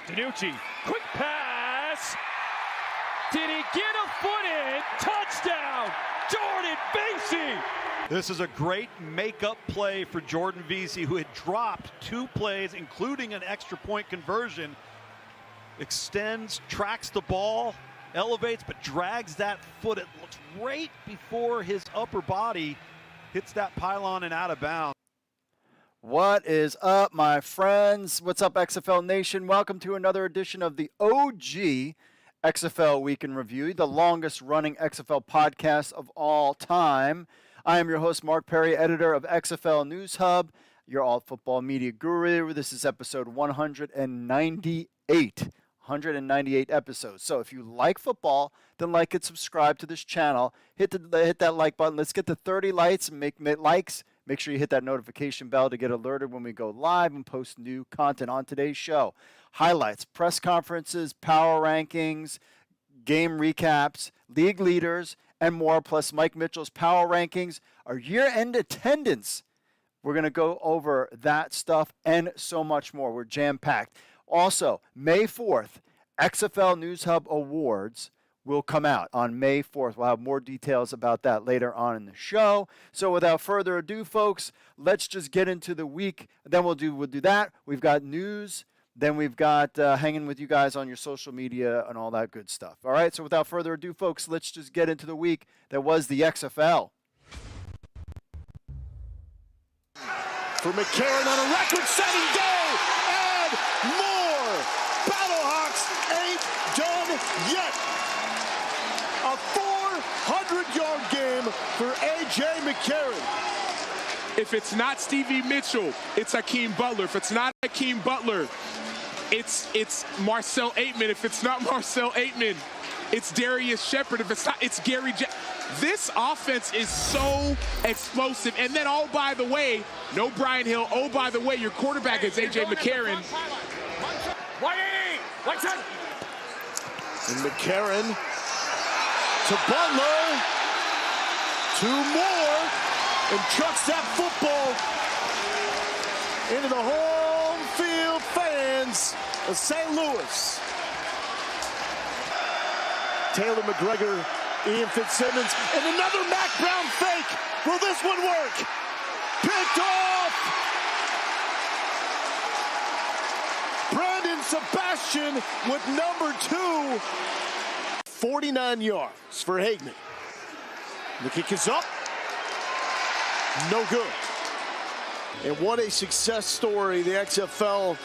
DiNucci, quick pass. Did he get a foot in? Touchdown, Jordan Vesey. This is a great makeup play for Jordan Vesey, who had dropped 2 plays, including an extra point conversion. Extends, tracks the ball, elevates, but drags that foot. It looks right before his upper body hits that pylon and out of bounds. What is up, my friends? What's up, XFL Nation? Welcome to another edition of the OG XFL Week in Review, the longest-running XFL podcast of all time. I am your host, Mark Perry, editor of XFL News Hub, your all-football media guru. This is episode 198. 198 episodes. So if you like football, then like and subscribe to this channel. Hit that like button. Let's get to 30 likes and make likes. Make sure you hit that notification bell to get alerted when we go live and post new content on today's show. Highlights, press conferences, power rankings, game recaps, league leaders, and more, plus Mike Mitchell's power rankings, our year-end attendance. We're going to go over that stuff and so much more. We're jam-packed. Also, May 4th, XFL News Hub Awards will come out on May 4th. We'll have more details about that later on in the show. So without further ado, folks, let's just get into the week. Then we'll do that. We've got news. Then we've got hanging with you guys on your social media and all that good stuff. All right, so without further ado, folks, let's just get into the week that was the XFL. For McCarron on a record-setting day, and more! Battlehawks ain't done yet! A 400-yard game for A.J. McCarron. If it's not Stevie Mitchell, it's Hakeem Butler. If it's not Hakeem Butler, it's Marcel Aitman. If it's not Marcel Aitman, it's Darius Shepard. If it's not, it's Gary This offense is so explosive. And then, oh, by the way, no Brian Hill. Oh, by the way, your quarterback is A.J. McCarron. And McCarron to Butler. 2 more. And chucks that football into the home field fans of St. Louis. Taylor McGregor, Ian Fitzsimmons, and another Mac Brown fake. Will this one work? Picked off. Brandon Sebastian with number 2. 49 yards for Hagman. The kick is up. No good. And what a success story the XFL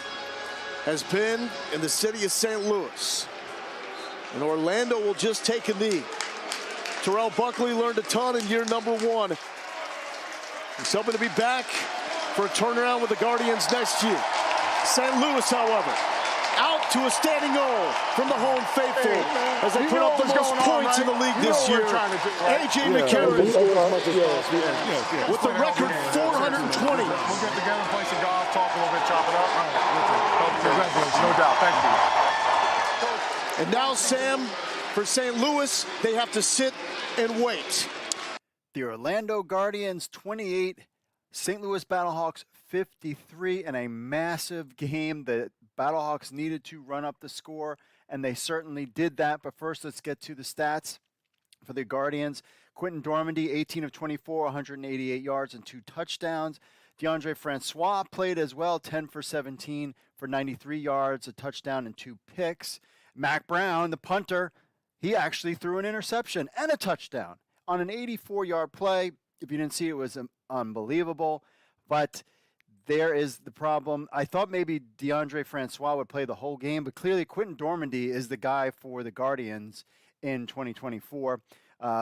has been in the city of St. Louis. And Orlando will just take a knee. Terrell Buckley learned a ton in year number 1. He's hoping to be back for a turnaround with the Guardians next year. St. Louis, however, out to a standing O from the home faithful as they put up the most points in the league this year. A.J. McCarron with the record 420. We'll get together and play some golf, talk a little bit, chop it up. Congratulations, no doubt. Thank you. And now, Sam, for St. Louis, they have to sit and wait. The Orlando Guardians 28, St. Louis Battlehawks 53, and a massive game that Battlehawks needed to run up the score, and they certainly did that. But first, let's get to the stats for the Guardians. Quentin Dormandy, 18 of 24, 188 yards and 2 touchdowns. DeAndre Francois played as well, 10 for 17 for 93 yards, a touchdown and 2 picks. Mac Brown, the punter, he actually threw an interception and a touchdown on an 84-yard play. If you didn't see it, it was unbelievable. But there is the problem. I thought maybe DeAndre Francois would play the whole game, but clearly Quentin Dormandy is the guy for the Guardians in 2024.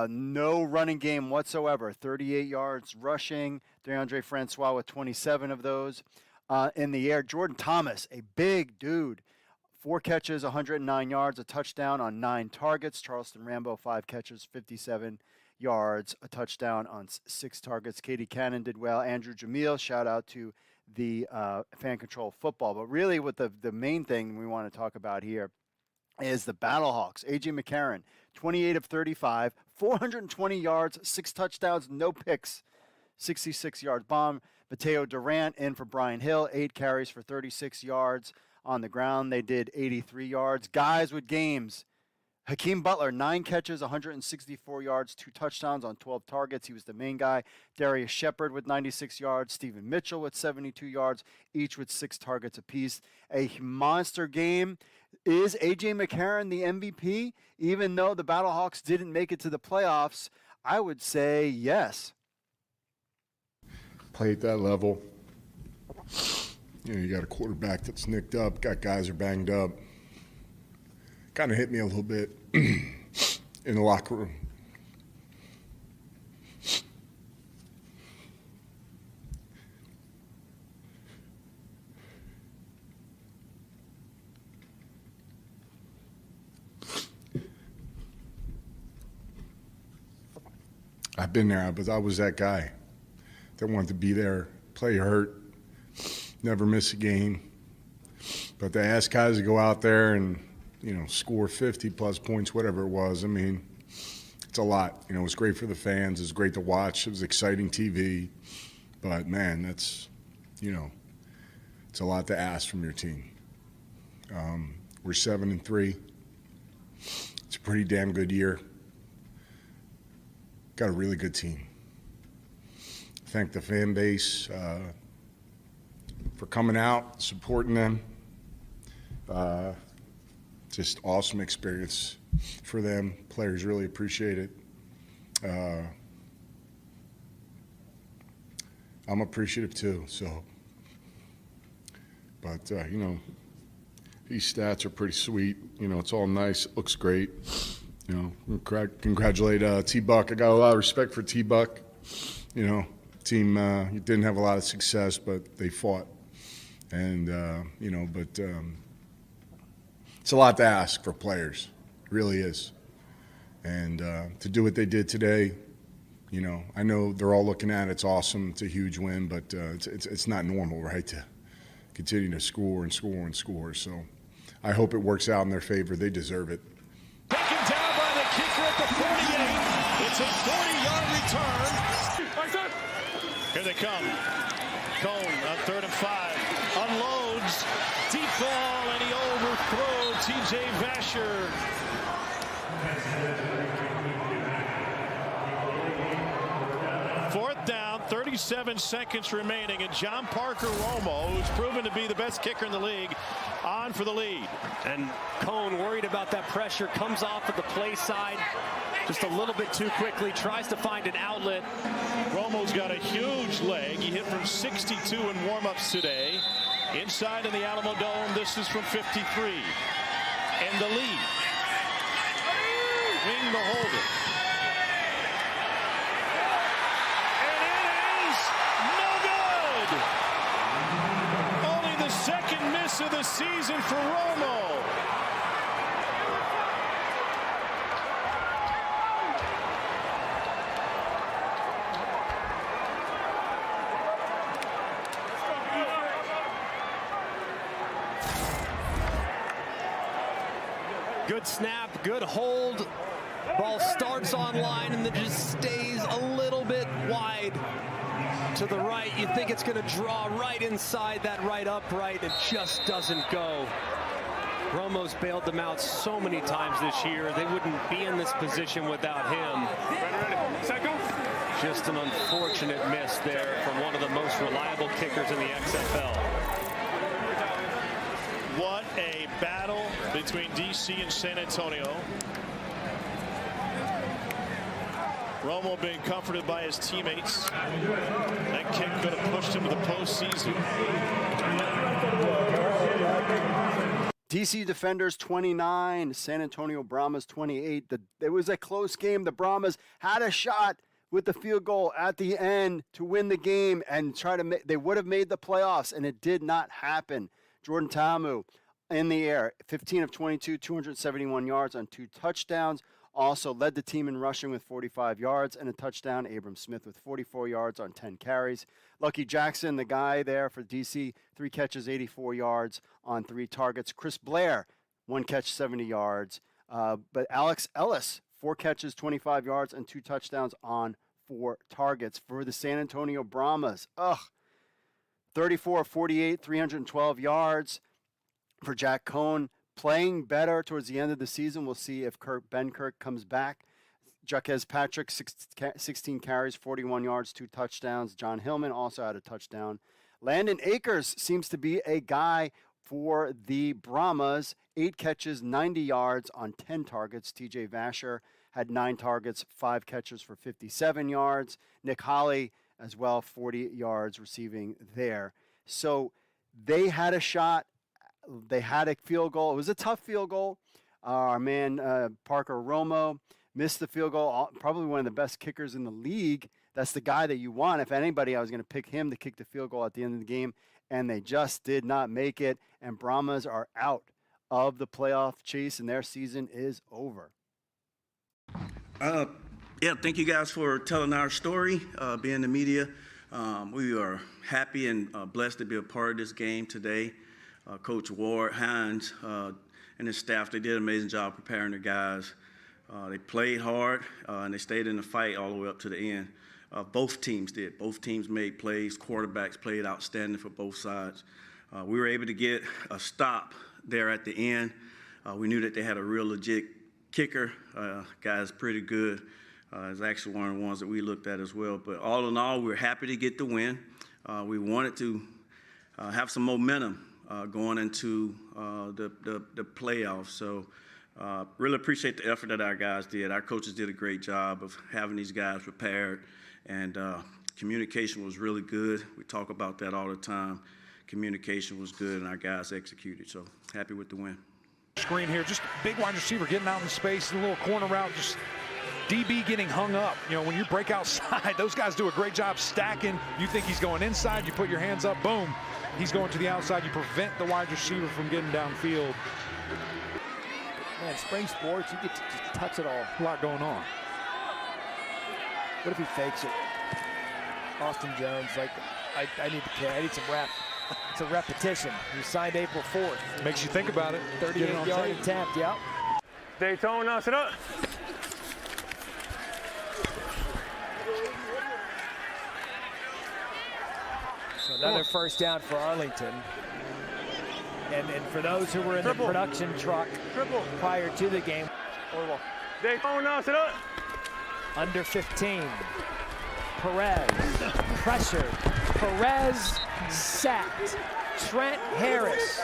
No running game whatsoever. 38 yards rushing. DeAndre Francois with 27 of those. In the air, Jordan Thomas, a big dude. 4 catches, 109 yards, a touchdown on 9 targets. Charleston Rambo, 5 catches, 57 yards, a touchdown on 6 targets. Katie Cannon did well. Andrew Jamil, shout out to the Fan Control Football. But really what the main thing we want to talk about here is the Battlehawks. A.J. McCarron, 28 of 35, 420 yards, 6 touchdowns, no picks, 66-yard bomb. Mateo Durant in for Brian Hill, 8 carries for 36 yards. On the ground, they did 83 yards. Guys with games. Hakeem Butler, 9 catches, 164 yards, 2 touchdowns on 12 targets. He was the main guy. Darius Shepard with 96 yards. Stephen Mitchell with 72 yards, each with 6 targets apiece. A monster game. Is A.J. McCarron the MVP? Even though the Battlehawks didn't make it to the playoffs, I would say yes. Play at that level. You got a quarterback that's nicked up, got guys are banged up. Kind of hit me a little bit in the locker room. I've been there, but I was that guy that wanted to be there, play hurt, never miss a game. But they asked guys to go out there and, score 50-plus points, whatever it was. I mean, it's a lot. It was great for the fans. It was great to watch. It was exciting TV. But, man, that's, it's a lot to ask from your team. We're 7-3. It's a pretty damn good year. Got a really good team. Thank the fan base for coming out, supporting them. Just awesome experience for them. Players really appreciate it. I'm appreciative too. But these stats are pretty sweet. It's all nice. It looks great. Congratulate T-Buck. I got a lot of respect for T-Buck. Team didn't have a lot of success, but they fought. And, it's a lot to ask for players. It really is. And to do what they did today, I know they're all looking at it. It's awesome. It's a huge win, but it's not normal, right, to continue to score and score and score. So I hope it works out in their favor. They deserve it. Taken down by the kicker at the 48. It's a 40-yard return. Here they come. Cone on 3rd and 5. Unloads. Deep ball, and he overthrows T.J. Vasher. Fourth down, 37 seconds remaining, and John Parker Romo, who's proven to be the best kicker in the league, on for the lead. And Cone, worried about that pressure, comes off of the play side just a little bit too quickly, tries to find an outlet. Romo's got a huge leg. He hit from 62 in warm-ups today. Inside in the Alamo Dome, this is from 53. And the lead. Wing the holder. And it is no good. Only the second miss of the season for Romo. Good snap, good hold. Ball starts on line and then just stays a little bit wide to the right. You think it's going to draw right inside that right upright. It just doesn't go. Romo's bailed them out so many times this year. They wouldn't be in this position without him. Just an unfortunate miss there from one of the most reliable kickers in the XFL. What a battle between D.C. and San Antonio. Romo being comforted by his teammates. That kick could have pushed him to the postseason. DC Defenders 29, San Antonio Brahmas 28. It was a close game. The Brahmas had a shot with the field goal at the end to win the game and they would have made the playoffs, and it did not happen. Jordan Ta'amu in the air, 15 of 22, 271 yards on 2 touchdowns. Also led the team in rushing with 45 yards and a touchdown. Abram Smith with 44 yards on 10 carries. Lucky Jackson, the guy there for DC, 3 catches, 84 yards on 3 targets. Chris Blair, 1 catch, 70 yards. But Alex Ellis, 4 catches, 25 yards and 2 touchdowns on 4 targets for the San Antonio Brahmas. 34 of 48, 312 yards. for Jack Cohn, playing better towards the end of the season. We'll see if Ben Kirk comes back. Jaquez Patrick, 16 carries, 41 yards, 2 touchdowns. John Hillman also had a touchdown. Landon Akers seems to be a guy for the Brahmas. 8 catches, 90 yards on 10 targets. TJ Vasher had 9 targets, 5 catches for 57 yards. Nick Holley as well, 40 yards receiving there. So they had a shot. They had a field goal. It was a tough field goal. Our man Parker Romo missed the field goal, probably one of the best kickers in the league. That's the guy that you want. If anybody, I was going to pick him to kick the field goal at the end of the game, and they just did not make it. And Brahmas are out of the playoff chase, and their season is over. Yeah, thank you guys for telling our story, being the media. We are happy and blessed to be a part of this game today. Coach Ward, Hines, and his staff, they did an amazing job preparing the guys. They played hard, and they stayed in the fight all the way up to the end. Both teams did. Both teams made plays. Quarterbacks played outstanding for both sides. We were able to get a stop there at the end. We knew that they had a real legit kicker. Guy's pretty good. It's actually one of the ones that we looked at as well. But all in all, we're happy to get the win. We wanted to have some momentum going into the playoffs. So really appreciate the effort that our guys did. Our coaches did a great job of having these guys prepared, and communication was really good. We talk about that all the time. Communication was good, and our guys executed. So happy with the win. Screen here, just big wide receiver getting out in space, a little corner route, just DB getting hung up. You know, when you break outside, those guys do a great job stacking. You think he's going inside, you put your hands up, boom, he's going to the outside. You prevent the wide receiver from getting downfield. Man, spring sports, you get to just touch it all. A lot going on. What if he fakes it? Austin Jones, like, I need to play. I need some rep. It's a repetition. He signed April 4th. Makes you think about it. 38-yard attempt, yep. Daytona, sit up. So another first down for Arlington. And for those who were in the production truck prior to the game. Daytona, sit up. Under 15. Perez, pressured. Perez sacked. Trent Harris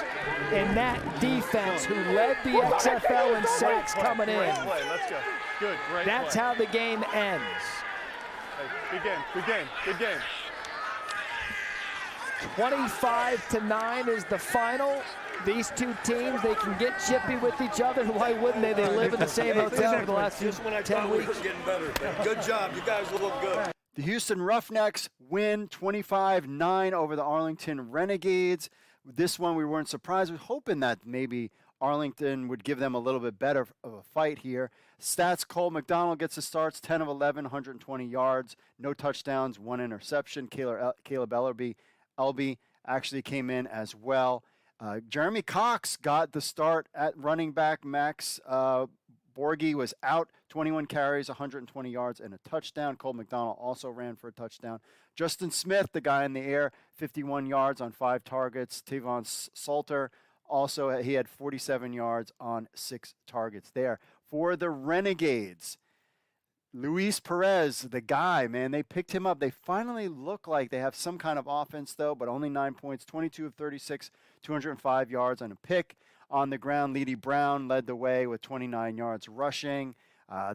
in that defense who led the XFL in sacks coming in. Let's go. Good, great. That's how the game ends. Hey, good game. 25-9 is the final. These two teams, they can get chippy with each other. Why wouldn't they? They live in the same hotel for the last 10 weeks. Getting better. Good job. You guys look good. The Houston Roughnecks win 25-9 over the Arlington Renegades. This one we weren't surprised. We were hoping that maybe Arlington would give them a little bit better of a fight here. Stats, Cole McDonald gets the starts, 10 of 11, 120 yards, no touchdowns, 1 interception. Caleb Elby actually came in as well. Jeremy Cox got the start at running back. Max Borghi was out, 21 carries, 120 yards, and a touchdown. Cole McDonald also ran for a touchdown. Justin Smith, the guy in the air, 51 yards on 5 targets. Tavon Salter, also, he had 47 yards on 6 targets there. For the Renegades, Luis Perez, the guy, man, they picked him up. They finally look like they have some kind of offense, though, but only 9 points, 22 of 36, 205 yards on a pick. On the ground, Leedy Brown led the way with 29 yards rushing.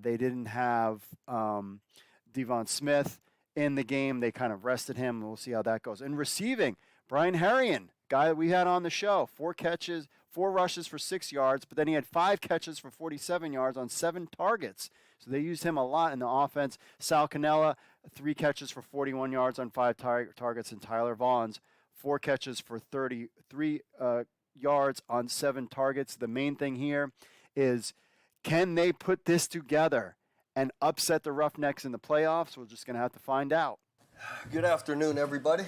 They didn't have Devon Smith in the game. They kind of rested him. We'll see how that goes. In receiving, Brian Herrion, guy that we had on the show, 4 rushes for 6 yards, but then he had 5 catches for 47 yards on 7 targets. So they used him a lot in the offense. Sal Cannella, 3 catches for 41 yards on 5 targets, and Tyler Vaughns, 4 catches for 33 yards on 7 targets. The main thing here is, can they put this together and upset the Roughnecks in the playoffs? We're just going to have to find out. Good afternoon, everybody.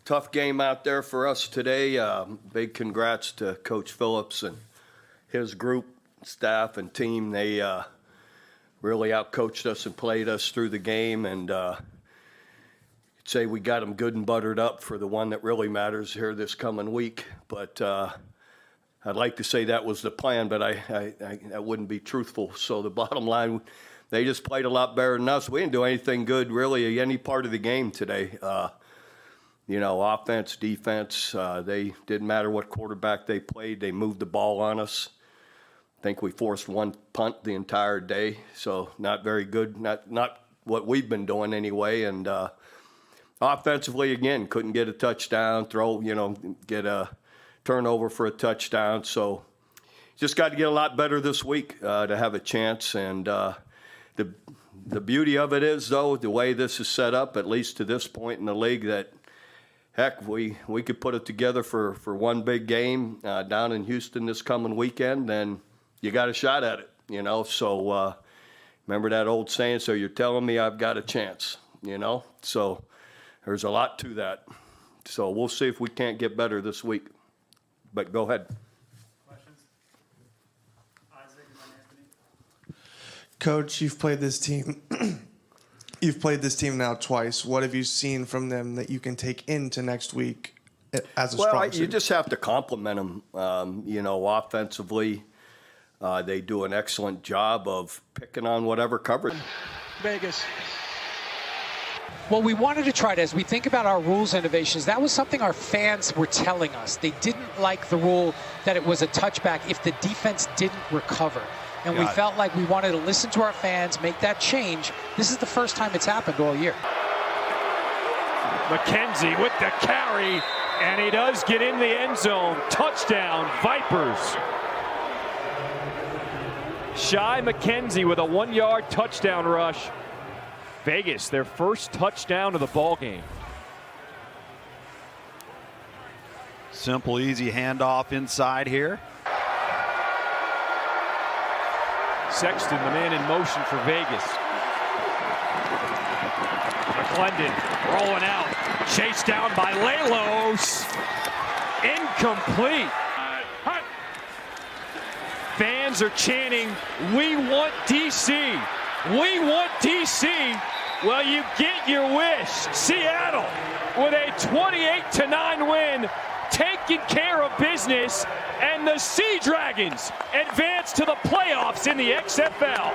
Tough game out there for us today. Big congrats to Coach Phillips and his group, staff, and team. They really outcoached us and played us through the game, and say we got them good and buttered up for the one that really matters here this coming week. But I'd like to say that was the plan, but I wouldn't be truthful. So the bottom line, they just played a lot better than us. We didn't do anything good really any part of the game today. Offense, defense, they didn't matter what quarterback they played. They moved the ball on us. I think we forced one punt the entire day, so not very good. Not what we've been doing anyway. And offensively, again, couldn't get a touchdown, get a turnover for a touchdown. So just got to get a lot better this week to have a chance. And the beauty of it is, though, the way this is set up, at least to this point in the league, that heck, we could put it together for one big game down in Houston this coming weekend, then you got a shot at it, So remember that old saying, so you're telling me I've got a chance, So there's a lot to that. So we'll see if we can't get better this week. But go ahead. Questions? Coach, you've played this team. You've played this team now twice. What have you seen from them that you can take into next week as a strong suit? You just have to compliment them. Offensively, they do an excellent job of picking on whatever coverage. Vegas. Well, we wanted to try to, as we think about our rules innovations, that was something our fans were telling us. They didn't like the rule that it was a touchback if the defense didn't recover. And we felt like we wanted to listen to our fans, make that change. This is the first time it's happened all year. McKenzie with the carry, and he does get in the end zone. Touchdown, Vipers. Shy McKenzie with a 1-yard touchdown rush. Vegas, their first touchdown of the ball game. Simple, easy handoff inside here. Sexton, the man in motion for Vegas. McClendon rolling out. Chased down by Lelos. Incomplete. Fans are chanting, "We want DC. We want DC." Well, you get your wish. Seattle with a 28-9 win, taking care of business. And the Sea Dragons advance to the playoffs in the XFL.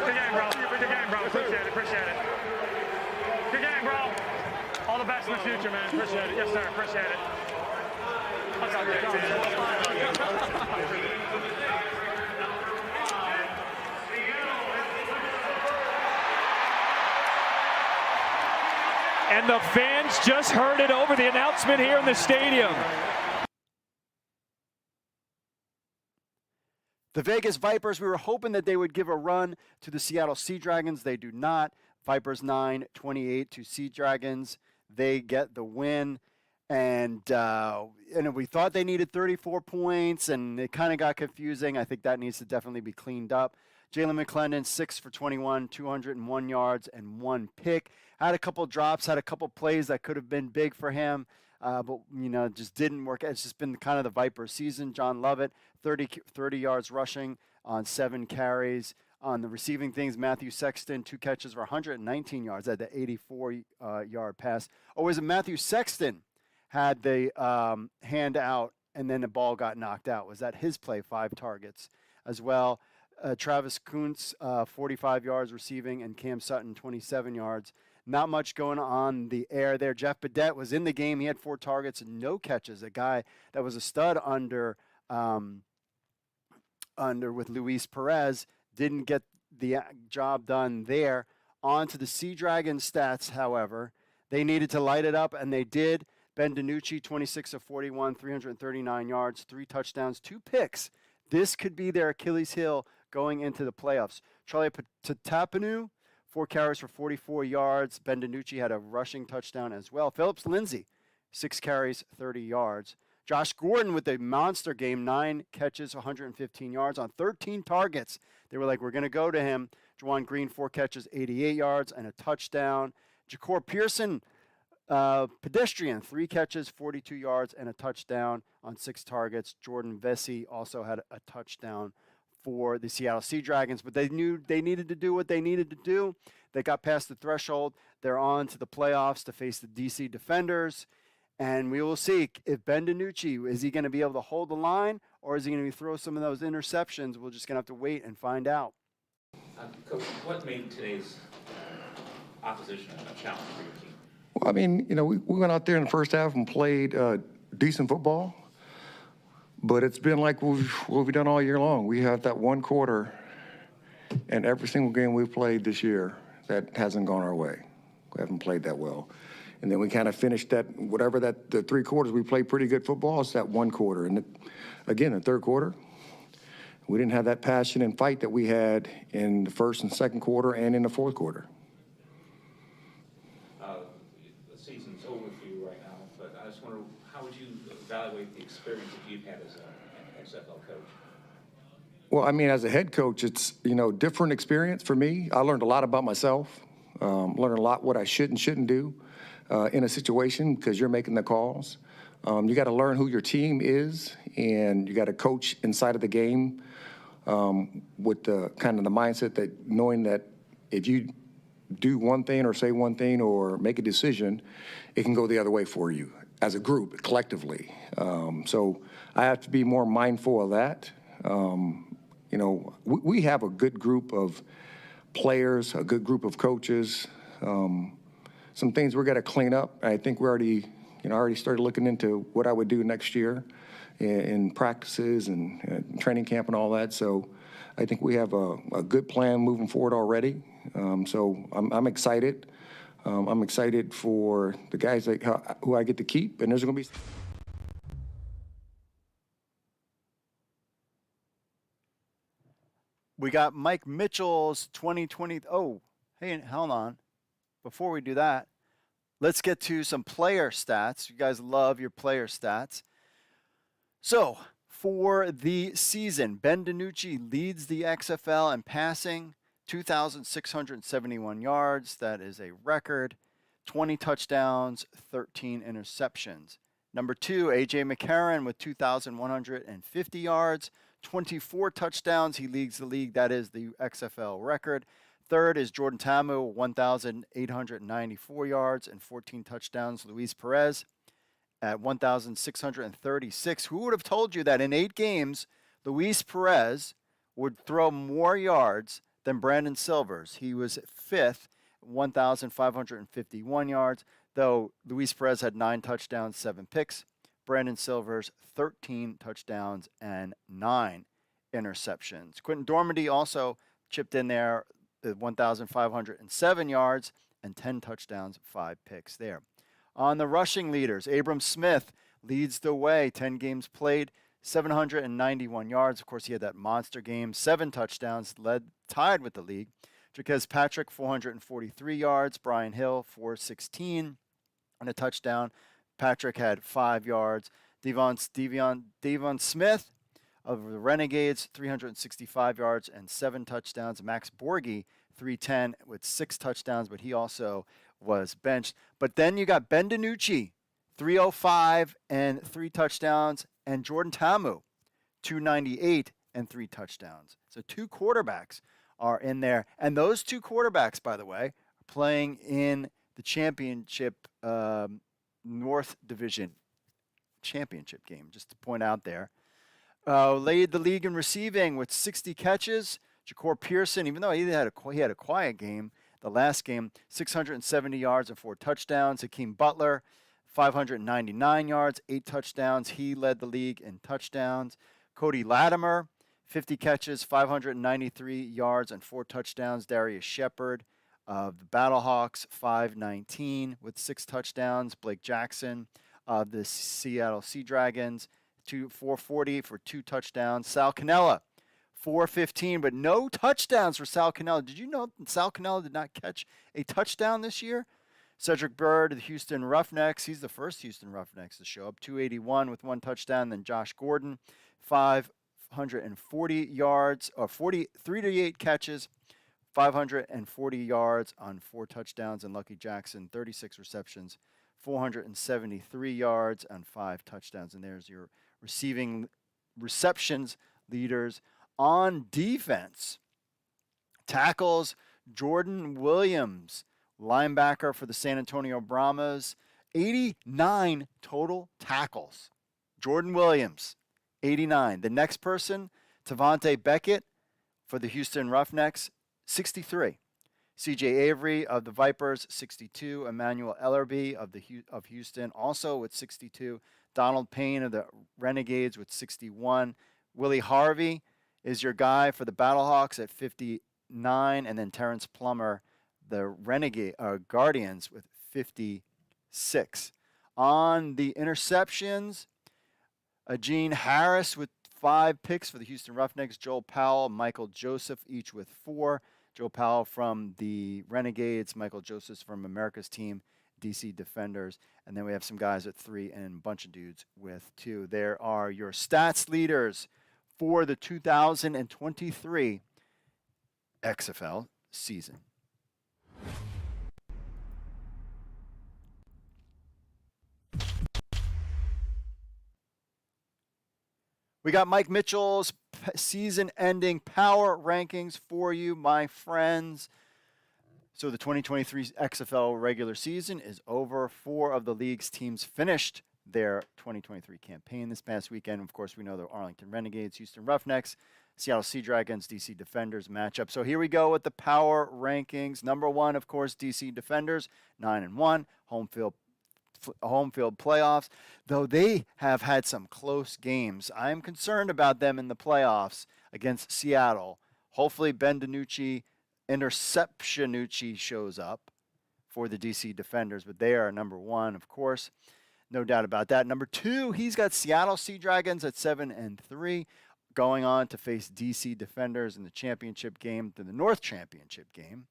Good game, bro. Good game, bro. Appreciate it. Good game, bro. All the best in the future, man. Appreciate it. Yes, sir. Appreciate it. And the fans just heard it over the announcement here in the stadium. The Vegas Vipers, we were hoping that they would give a run to the Seattle Sea Dragons. They do not. Vipers 9-28 to Sea Dragons. They get the win. And we thought they needed 34 points, and it kind of got confusing. I think that needs to definitely be cleaned up. Jalen McClendon, 6 for 21, 201 yards, and 1 pick. Had a couple drops, had a couple plays that could have been big for him, but, it just didn't work. It's just been kind of the Viper season. John Lovett, 30 yards rushing on 7 carries. On the receiving things, Matthew Sexton, 2 catches for 119 yards at the 84-yard pass. Oh, was it Matthew Sexton had the hand out and then the ball got knocked out? Was that his play? 5 targets as well. Travis Kuntz, 45 yards receiving, and Cam Sutton, 27 yards. Not much going on the air there. Jeff Badette was in the game. He had 4 targets and no catches. A guy that was a stud under with Luis Perez didn't get the job done there. On to the Sea Dragon stats, however. They needed to light it up, and they did. Ben DiNucci, 26 of 41, 339 yards, 3 touchdowns, 2 picks. This could be their Achilles heel going into the playoffs. Charlie Tatapanu, 4 carries for 44 yards. Ben DiNucci had a rushing touchdown as well. Phillips Lindsay, 6 carries, 30 yards. Josh Gordon with a monster game, 9 catches, 115 yards on 13 targets. They were like, we're going to go to him. Juwan Green, 4 catches, 88 yards, and a touchdown. Ja'Cour Pearson, pedestrian, 3 catches, 42 yards, and a touchdown on 6 targets. Jordan Vesey also had a touchdown for the Seattle Sea Dragons, but they knew they needed to do what they needed to do. They got past the threshold. They're on to the playoffs to face the DC Defenders. And we will see if Ben DiNucci, is he going to be able to hold the line, or is he going to throw some of those interceptions? We're just going to have to wait and find out. Coach, what made today's opposition a challenge for your team? Well, I mean, we went out there in the first half and played decent football, but it's been like what we've done all year long. We have that one quarter in every single game we've played this year that hasn't gone our way. We haven't played that well. And then we kind of finished the 3 quarters, we played pretty good football. It's that one quarter. And again, the third quarter, we didn't have that passion and fight that we had in the first and second quarter and in the fourth quarter. The season's over for you right now, but I just wonder, how would you evaluate the experience that you've had as an XFL coach? Well, I mean, as a head coach, it's, different experience for me. I learned a lot about myself, learned a lot what I should and shouldn't do in a situation because you're making the calls. You got to learn who your team is, and you got to coach inside of the game with the kind of the mindset that knowing that if you do one thing or say one thing or make a decision, it can go the other way for you as a group, collectively. So I have to be more mindful of that. We have a good group of players, a good group of coaches. Some things we're going to clean up. I think we already started looking into what I would do next year in practices and training camp and all that. So I think we have a good plan moving forward already. So I'm excited. I'm excited for the guys who I get to keep, and there's going to be. We got Mike Mitchell's 2020. Oh, hey, hold on. Before we do that, let's get to some player stats. You guys love your player stats. So, for the season, Ben DiNucci leads the XFL in passing, 2,671 yards. That is a record. 20 touchdowns, 13 interceptions. Number 2, A.J. McCarron with 2,150 yards, 24 touchdowns. He leads the league. That is the XFL record. Third is Jordan Tamu, 1,894 yards and 14 touchdowns. Luis Perez at 1,636. Who would have told you that in 8 games, Luis Perez would throw more yards than Brandon Silvers? He was 5th, 1,551 yards, though Luis Perez had 9 touchdowns, 7 picks. Brandon Silvers, 13 touchdowns and 9 interceptions. Quentin Dormady also chipped in there, 1,507 yards and 10 touchdowns, 5 picks there. On the rushing leaders, Abram Smith leads the way, 10 games played, 791 yards. Of course, he had that monster game, 7 touchdowns, tied with the league. Jaquez Patrick, 443 yards. Brian Hill, 416 and a touchdown. Patrick had 5 yards. Devon Smith of the Renegades, 365 yards and 7 touchdowns. Max Borghi, 310 with 6 touchdowns, but he also was benched. But then you got Ben DiNucci, 305 and 3 touchdowns, and Jordan Tamu, 298 and 3 touchdowns. So 2 quarterbacks are in there. And those 2 quarterbacks, by the way, are playing in the championship North Division championship game, just to point out there. Led the league in receiving with 60 catches. Ja'Cour Pearson, even though he had a quiet game, the last game, 670 yards and 4 touchdowns. Hakeem Butler, 599 yards, 8 touchdowns. He led the league in touchdowns. Cody Latimer, 50 catches, 593 yards and 4 touchdowns. Darius Shepard of the Battlehawks, 519 with 6 touchdowns. Blake Jackson of the Seattle Sea Dragons, 440 for 2 touchdowns. Sal Cannella, 415, but no touchdowns for Sal Cannella. Did you know Sal Cannella did not catch a touchdown this year? Cedric Byrd of the Houston Roughnecks, he's the first Houston Roughnecks to show up, 281 with 1 touchdown. Then Josh Gordon, 540 yards, or 38 catches, 540 yards on 4 touchdowns. And Lucky Jackson, 36 receptions, 473 yards on 5 touchdowns. And there's your receptions leaders On defense, tackles Jordan Williams, linebacker for the San Antonio Brahmas, 89 total tackles. Jordan Williams, 89. The next person, Tavante Beckett for the Houston Roughnecks, 63. C.J. Avery of the Vipers, 62. Emmanuel Ellerby of Houston, also with 62. Donald Payne of the Renegades with 61. Willie Harvey is your guy for the Battlehawks at 59. And then Terrence Plummer, the Guardians, with 56. On the interceptions, Gene Harris with 5 picks for the Houston Roughnecks. Joel Powell, Michael Joseph, each with 4. Joe Powell from the Renegades, Michael Joseph from America's Team, DC Defenders. And then we have some guys with 3 and a bunch of dudes with 2. There are your stats leaders for the 2023 XFL season. We got Mike Mitchell's season-ending power rankings for you, my friends. So the 2023 XFL regular season is over. 4 of the league's teams finished their 2023 campaign this past weekend. Of course, we know the Arlington Renegades, Houston Roughnecks, Seattle Sea Dragons, DC Defenders matchup. So here we go with the power rankings. Number 1, of course, DC Defenders, 9-1, home field playoffs. Though they have had some close games, I am concerned about them in the playoffs against Seattle. Hopefully Ben DiNucci, Interceptionucci shows up for the DC Defenders, but they are number 1, of course. No doubt about that. Number 2, he's got Seattle Sea Dragons at 7-3, going on to face DC Defenders in the championship game, the North Championship game.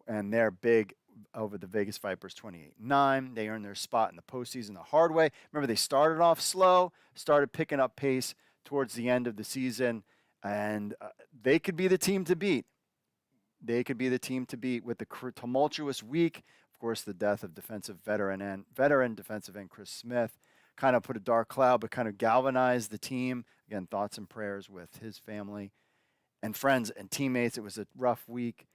And they're big over the Vegas Vipers, 28-9. They earned their spot in the postseason the hard way. Remember, they started off slow, started picking up pace towards the end of the season, and they could be the team to beat. They could be the team to beat with the tumultuous week. Of course, the death of veteran defensive end Chris Smith kind of put a dark cloud, but kind of galvanized the team. Again, thoughts and prayers with his family and friends and teammates. It was a rough week.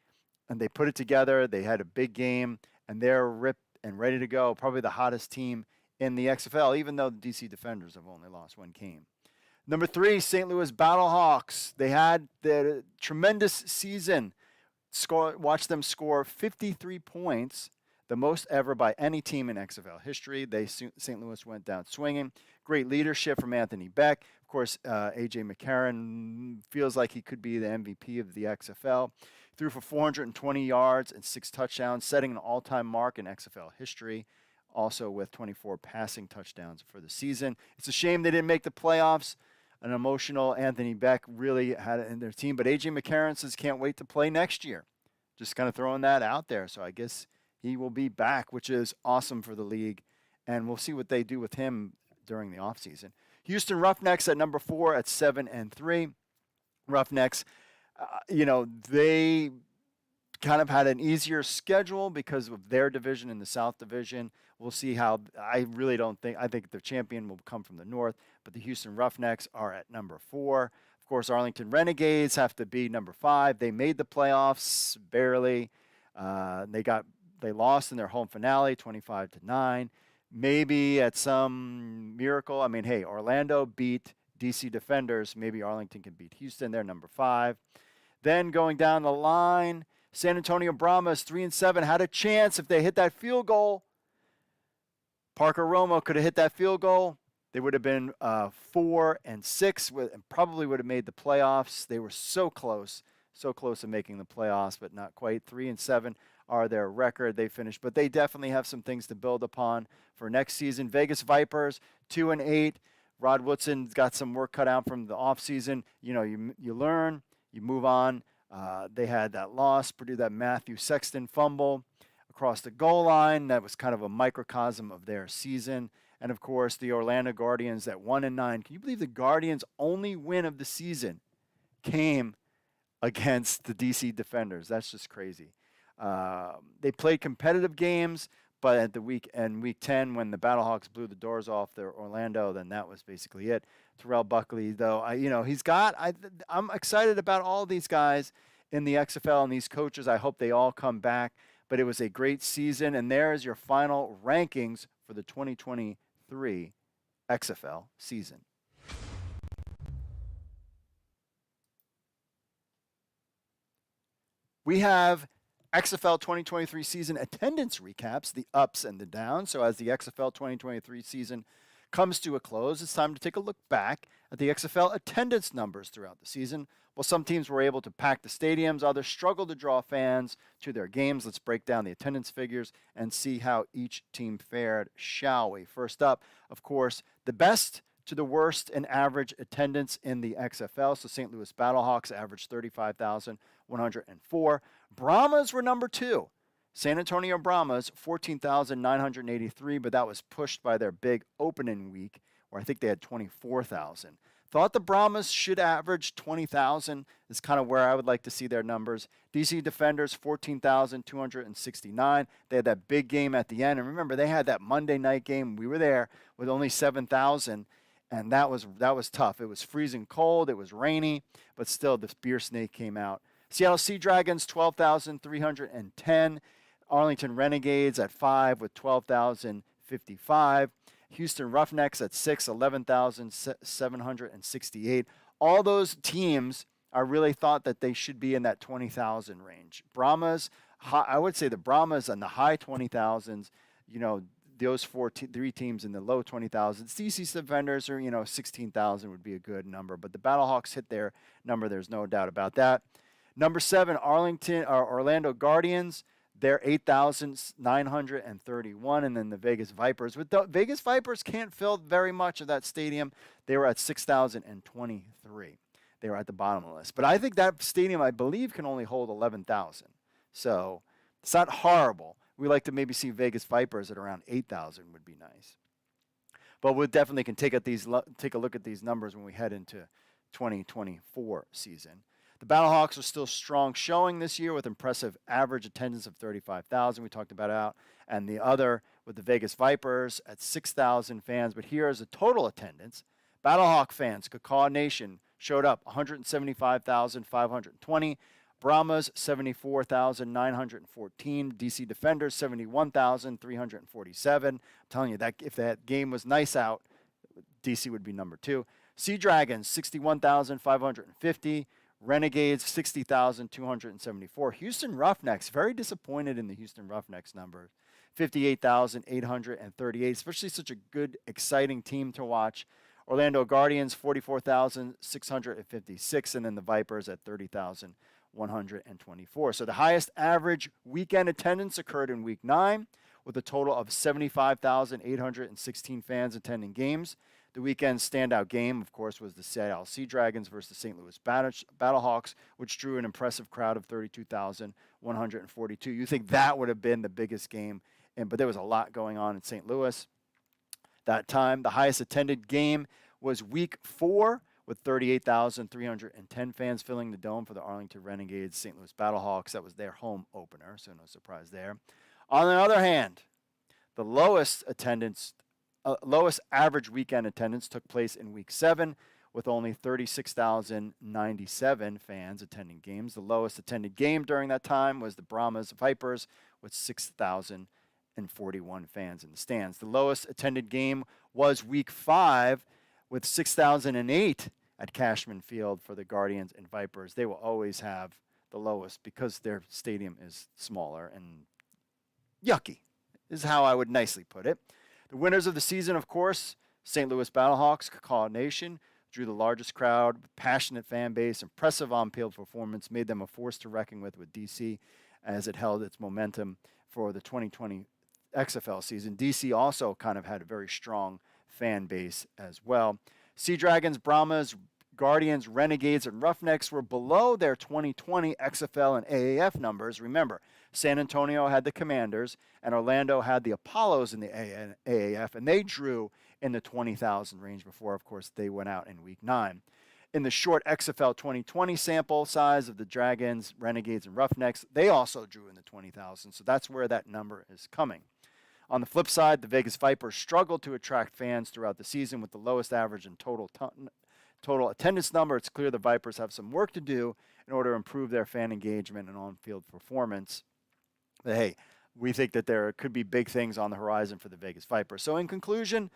And they put it together. They had a big game, and they're ripped and ready to go. Probably the hottest team in the XFL, even though the DC Defenders have only lost 1 game. Number 3, St. Louis Battlehawks. They had the tremendous season. Watch them score 53 points, the most ever by any team in XFL history. St. Louis went down swinging. Great leadership from Anthony Beck. Of course, A.J. McCarron feels like he could be the MVP of the XFL. Threw for 420 yards and 6 touchdowns, setting an all-time mark in XFL history, also with 24 passing touchdowns for the season. It's a shame they didn't make the playoffs. An emotional Anthony Beck really had it in their team, but A.J. McCarron says can't wait to play next year. Just kind of throwing that out there. So I guess he will be back, which is awesome for the league, and we'll see what they do with him during the offseason. Houston Roughnecks at number 4 at 7-3. Roughnecks, they kind of had an easier schedule because of their division in the South Division. We'll see how. I think the champion will come from the North, but the Houston Roughnecks are at number 4. Of course, Arlington Renegades have to be number 5. They made the playoffs barely. They lost in their home finale, 25-9. Maybe at some miracle. I mean, hey, Orlando beat DC Defenders. Maybe Arlington can beat Houston. They're number 5. Then going down the line, San Antonio Brahmas, 3-7, had a chance if they hit that field goal. Parker Romo could have hit that field goal. They would have been 4-6 and probably would have made the playoffs. They were so close to making the playoffs, but not quite. 3-7 are their record. They finished, but they definitely have some things to build upon for next season. Vegas Vipers, 2-8. Rod Woodson's got some work cut out from the offseason. You learn, you move on. They had that loss, Purdue, that Matthew Sexton fumble across the goal line. That was kind of a microcosm of their season. And, of course, the Orlando Guardians at 1-9. Can you believe the Guardians' only win of the season came against the DC Defenders? That's just crazy. They played competitive games, But at week 10, when the Battlehawks blew the doors off their Orlando, then that was basically it. Terrell Buckley, though, I'm excited about all these guys in the XFL and these coaches. I hope they all come back. But it was a great season, and there's your final rankings for the 2023 XFL season. We have XFL 2023 season attendance recaps, the ups and the downs. So as the XFL 2023 season comes to a close, it's time to take a look back at the XFL attendance numbers throughout the season. Well, some teams were able to pack the stadiums, others struggled to draw fans to their games. Let's break down the attendance figures and see how each team fared, shall we? First up, of course, the best to the worst in average attendance in the XFL. So St. Louis Battlehawks averaged 35,104. Brahmas were number 2. San Antonio Brahmas, 14,983, but that was pushed by their big opening week, where I think they had 24,000. Thought the Brahmas should average 20,000 is kind of where I would like to see their numbers. DC Defenders, 14,269. They had that big game at the end. And remember, they had that Monday night game. We were there with only 7,000. And that was tough. It was freezing cold. It was rainy. But still, the Beer Snake came out. Seattle Sea Dragons, 12,310. Arlington Renegades at 5 with 12,055. Houston Roughnecks at 6, 11,768. All those teams, I really thought that they should be in that 20,000 range. Brahmas, I would say the Brahmas in the high 20,000s, those three teams in the low 20,000s. DC Defenders are, 16,000 would be a good number, but the Battlehawks hit their number. There's no doubt about that. Number 7, Orlando Guardians. They're 8,931, and then the Vegas Vipers. But the Vegas Vipers can't fill very much of that stadium. They were at 6,023. They were at the bottom of the list. But I think that stadium, I believe, can only hold 11,000. So it's not horrible. We like to maybe see Vegas Vipers at around 8,000 would be nice. But we definitely can take a look at these numbers when we head into 2024 season. The Battlehawks are still strong showing this year with impressive average attendance of 35,000. We talked about it, and the other with the Vegas Vipers at 6,000 fans. But here is the total attendance. Battlehawk fans, Cacaw Nation, showed up 175,520. Brahmas, 74,914. DC Defenders, 71,347. I'm telling you, that if that game was nice out, DC would be number 2. Sea Dragons, 61,550. Renegades, 60,274. Houston Roughnecks, very disappointed in the Houston Roughnecks number. 58,838, especially such a good, exciting team to watch. Orlando Guardians, 44,656, and then the Vipers at 30,124. So the highest average weekend attendance occurred in Week 9, with a total of 75,816 fans attending games. The weekend's standout game, of course, was the Seattle Sea Dragons versus the St. Louis Battlehawks, which drew an impressive crowd of 32,142. You think that would have been the biggest game, but there was a lot going on in St. Louis that time. The highest attended game was Week 4, with 38,310 fans filling the dome for the Arlington Renegades, St. Louis Battlehawks. That was their home opener, so no surprise there. On the other hand, the lowest average weekend attendance took place in Week 7, with only 36,097 fans attending games. The lowest attended game during that time was the Brahmas Vipers, with 6,041 fans in the stands. The lowest attended game was Week 5, with 6,008 at Cashman Field for the Guardians and Vipers. They will always have the lowest because their stadium is smaller and yucky, is how I would nicely put it. The winners of the season, of course, St. Louis Battlehawks, Cacaw Nation, drew the largest crowd, passionate fan base, impressive on-field performance, made them a force to reckon with DC as it held its momentum for the 2020 XFL season. DC also kind of had a very strong fan base as well. Sea Dragons, Brahmas, Guardians, Renegades, and Roughnecks were below their 2020 XFL and AAF numbers. Remember, San Antonio had the Commanders, and Orlando had the Apollos in the AAF, and they drew in the 20,000 range before, of course, they went out in Week 9. In the short XFL 2020 sample size of the Dragons, Renegades, and Roughnecks, they also drew in the 20,000, so that's where that number is coming. On the flip side, the Vegas Vipers struggled to attract fans throughout the season with the lowest average in total attendance number. It's clear the Vipers have some work to do in order to improve their fan engagement and on-field performance. But hey, we think that there could be big things on the horizon for the Vegas Vipers. So in conclusion,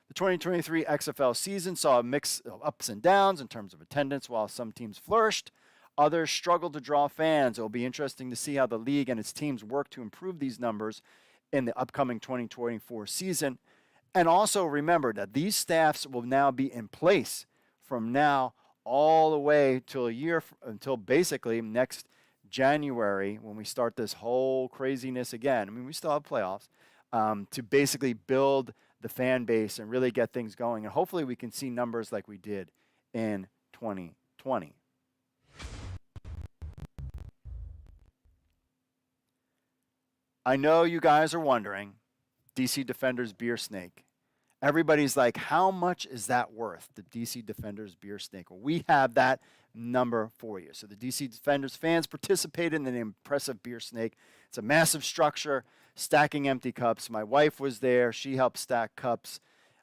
the 2023 XFL season saw a mix of ups and downs in terms of attendance. While some teams flourished, others struggled to draw fans. It will be interesting to see how the league and its teams work to improve these numbers in the upcoming 2024 season. And also remember that these staffs will now be in place from now all the way until basically next January, when we start this whole craziness again. I mean, we still have playoffs, to basically build the fan base and really get things going. And hopefully we can see numbers like we did in 2020. I know you guys are wondering, DC Defenders beer snake. Everybody's like, how much is that worth, the DC Defenders beer snake? Well, we have that number for you. So the DC Defenders fans participated in the impressive beer snake. It's a massive structure, stacking empty cups. My wife was there. She helped stack cups.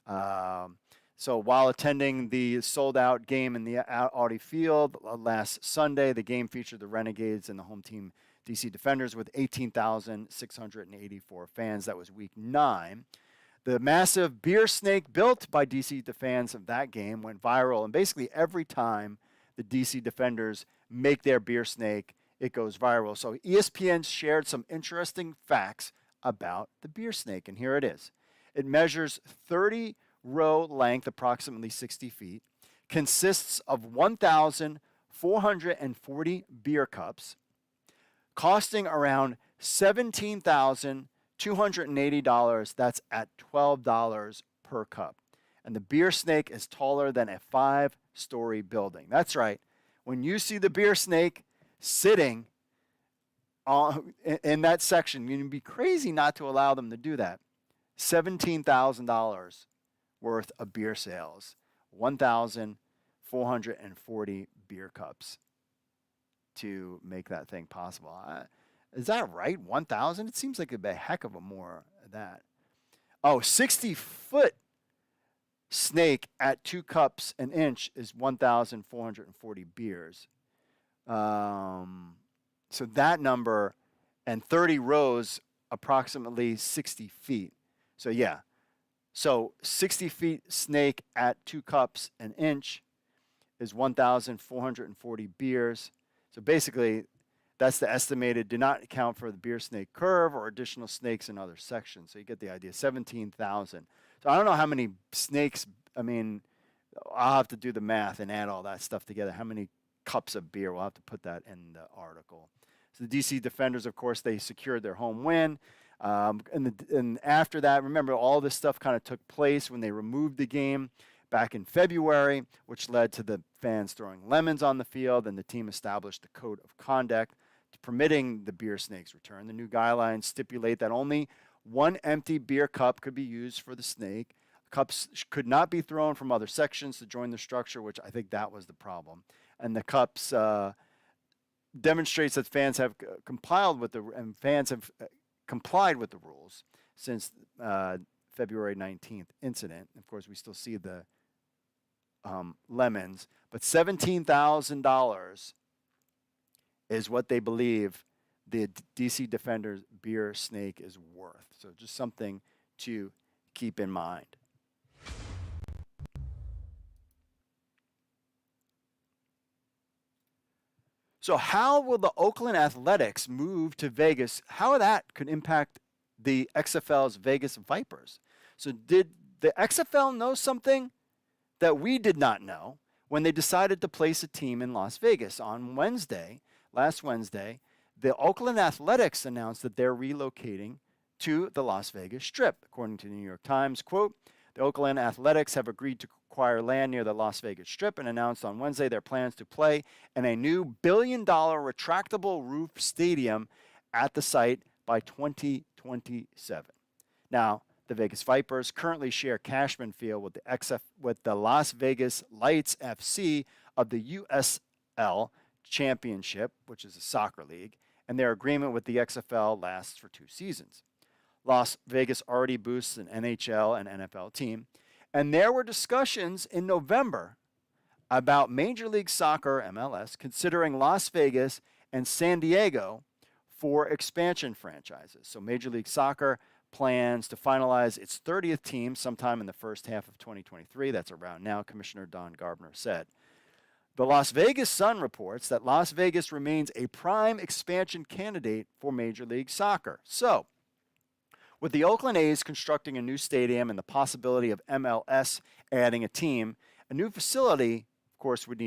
So while attending the sold-out game in the Audi Field last Sunday, the game featured the Renegades and the home team DC Defenders with 18,684 fans. That was week 9. The massive beer snake built by DC fans of that game went viral, and basically every time the DC Defenders make their beer snake, it goes viral. So ESPN shared some interesting facts about the beer snake, and here it is. It measures 30-row length, approximately 60 feet, consists of 1,440 beer cups, costing around $17,280. That's at $12 per cup. And the beer snake is taller than a 5-story building. That's right. When you see the beer snake sitting in that section, you'd be crazy not to allow them to do that. $17,000 worth of beer sales. 1,440 beer cups to make that thing possible. Is that right? 1,000? It seems like it'd be a heck of a more of that. Oh, 60-foot snake at 2 cups an inch is 1,440 beers. So that number, and 30 rows, approximately 60 feet. So yeah. So 60 feet snake at 2 cups an inch is 1,440 beers. So basically, that's the estimated, do not account for the beer snake curve or additional snakes in other sections. So you get the idea, 17,000. So I don't know how many snakes, I mean, I'll have to do the math and add all that stuff together. How many cups of beer? We'll have to put that in the article. So the DC Defenders, of course, they secured their home win. And after that, remember, all this stuff kind of took place when they removed the game back in February, which led to the fans throwing lemons on the field, and the team established a code of conduct permitting the beer snake's return. The new guidelines stipulate that only one empty beer cup could be used for the snake. Cups could not be thrown from other sections to join the structure, which I think that was the problem. And the cups demonstrates that fans have complied with the rules since February 19th incident. Of course, we still see the lemons, but $17,000 is what they believe the DC Defenders beer snake is worth. So just something to keep in mind. So how will the Oakland Athletics move to Vegas? How that could impact the XFL's Vegas Vipers? So did the XFL know something that we did not know when they decided to place a team in Las Vegas? On last Wednesday, the Oakland Athletics announced that they're relocating to the Las Vegas Strip. According to the New York Times, quote, the Oakland Athletics have agreed to acquire land near the Las Vegas Strip and announced on Wednesday their plans to play in a new $1 billion retractable roof stadium at the site by 2027. Now, the Vegas Vipers currently share Cashman Field with the Las Vegas Lights FC of the USL Championship, which is a soccer league, and their agreement with the XFL lasts for 2 seasons. Las Vegas already boosts an NHL and NFL team. And there were discussions in November about Major League Soccer, MLS, considering Las Vegas and San Diego for expansion franchises. So Major League Soccer plans to finalize its 30th team sometime in the first half of 2023. That's around now, Commissioner Don Gardner said. The Las Vegas Sun reports that Las Vegas remains a prime expansion candidate for Major League Soccer. So, with the Oakland A's constructing a new stadium and the possibility of MLS adding a team, a new facility, of course, would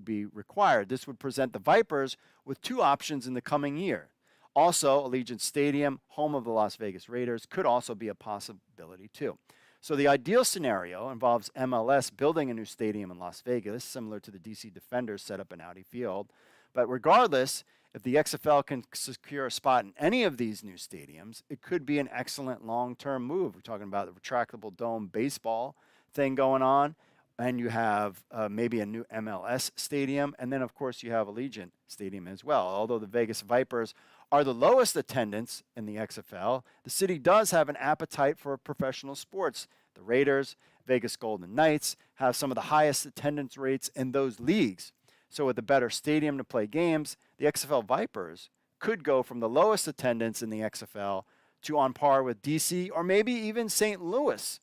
be required. This would present the Vipers with two options in the coming year. Also, Allegiant Stadium, home of the Las Vegas Raiders, could also be a possibility too. So the ideal scenario involves MLS building a new stadium in Las Vegas, similar to the DC Defenders set up in Audi Field. But regardless, if the XFL can secure a spot in any of these new stadiums, it could be an excellent long-term move. We're talking about the retractable dome baseball thing going on, and you have maybe a new MLS stadium, and then, of course, you have Allegiant Stadium as well. Although the Vegas Vipers are the lowest attendance in the XFL, the city does have an appetite for professional sports. The Raiders, Vegas Golden Knights have some of the highest attendance rates in those leagues. So with a better stadium to play games, the XFL Vipers could go from the lowest attendance in the XFL to on par with DC or maybe even St. Louis,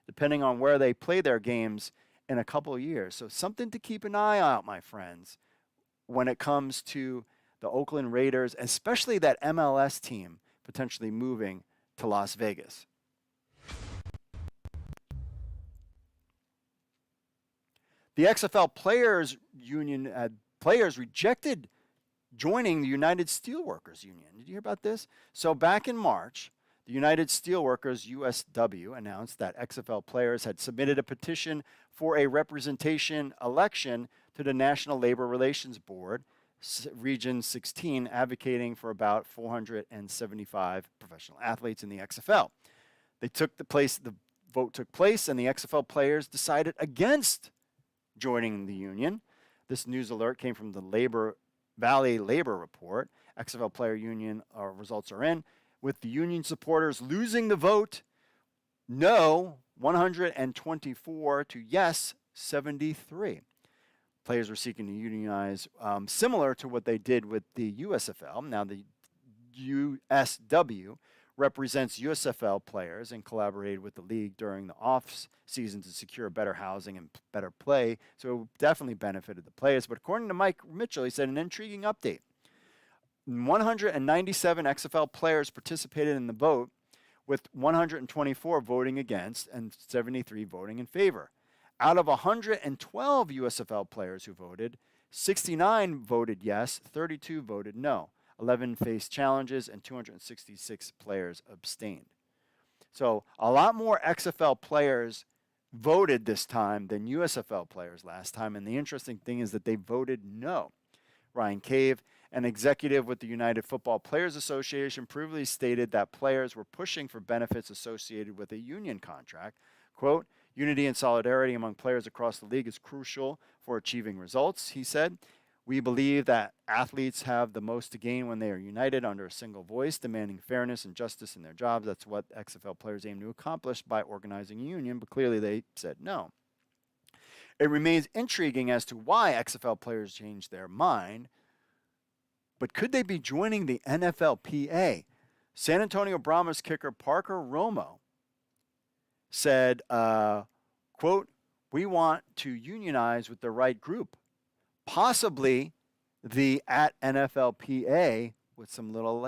depending on where they play their games in a couple of years. So something to keep an eye out, my friends, when it comes to the Oakland Raiders, especially that MLS team potentially moving to Las Vegas. The XFL Players Union players rejected joining the United Steelworkers Union. Did you hear about this? So back in March, the United Steelworkers, USW, announced that XFL players had submitted a petition for a representation election to the National Labor Relations Board, Region 16, advocating for about 475 professional athletes in the XFL. The vote took place, and the XFL players decided against joining the union. This news alert came from the Valley Labor Report. XFL Player Union results are in, with the union supporters losing the vote, no 124 to yes 73. Players were seeking to unionize, similar to what they did with the USFL. Now, the USW represents USFL players and collaborated with the league during the off season to secure better housing and better play. So it definitely benefited the players. But according to Mike Mitchell, he said an intriguing update. 197 XFL players participated in the vote, with 124 voting against and 73 voting in favor. Out of 112 USFL players who voted, 69 voted yes, 32 voted no. 11 faced challenges, and 266 players abstained. So a lot more XFL players voted this time than USFL players last time, and the interesting thing is that they voted no. Ryan Cave, an executive with the United Football Players Association, previously stated that players were pushing for benefits associated with a union contract. Quote, "Unity and solidarity among players across the league is crucial for achieving results," he said. "We believe that athletes have the most to gain when they are united under a single voice, demanding fairness and justice in their jobs. That's what XFL players aim to accomplish by organizing a union," but clearly they said no. It remains intriguing as to why XFL players changed their mind, but could they be joining the NFLPA? San Antonio Brahmas kicker Parker Romo said, quote, "We want to unionize with the right group. Possibly the at NFLPA with some little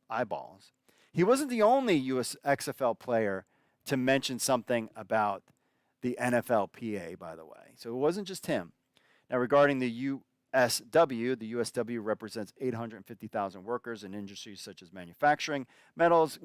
eyeballs." He wasn't the only US XFL player to mention something about the NFLPA, by the way. So it wasn't just him. Now, regarding the USW, the USW represents 850,000 workers in industries such as manufacturing, metals,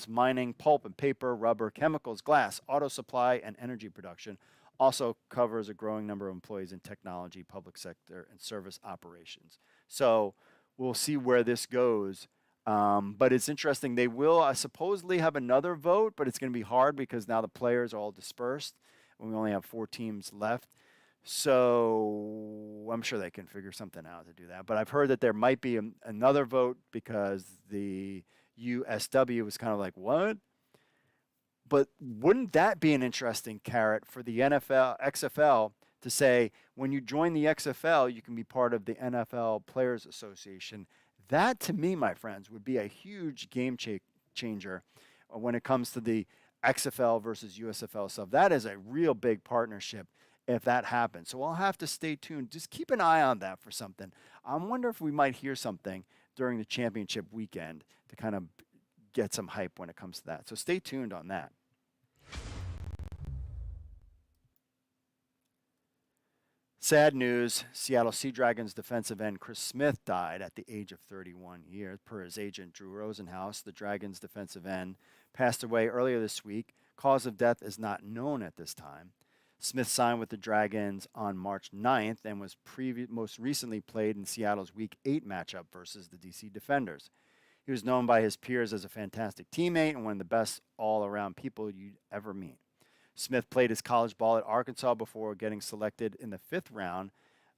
mining, pulp and paper, rubber, chemicals, glass, auto supply, and energy production. Also covers a growing number of employees in technology, public sector, and service operations. So we'll see where this goes. But it's interesting. They will supposedly have another vote, but it's going to be hard because now the players are all dispersed, and we only have 4 teams left. So I'm sure they can figure something out to do that. But I've heard that there might be another vote because the USW was kind of like, what? But wouldn't that be an interesting carrot for the XFL to say, when you join the XFL, you can be part of the NFL Players Association? That, to me, my friends, would be a huge game changer when it comes to the XFL versus USFL stuff. That is a real big partnership if that happens. So I'll have to stay tuned. Just keep an eye on that for something. I wonder if we might hear something during the championship weekend to kind of get some hype when it comes to that. So stay tuned on that. Sad news, Seattle Sea Dragons defensive end Chris Smith died at the age of 31 years. Per his agent, Drew Rosenhaus, the Dragons defensive end passed away earlier this week. Cause of death is not known at this time. Smith signed with the Dragons on March 9th and was most recently played in Seattle's Week 8 matchup versus the DC Defenders. He was known by his peers as a fantastic teammate and one of the best all-around people you'd ever meet. Smith played his college ball at Arkansas before getting selected in the 5th round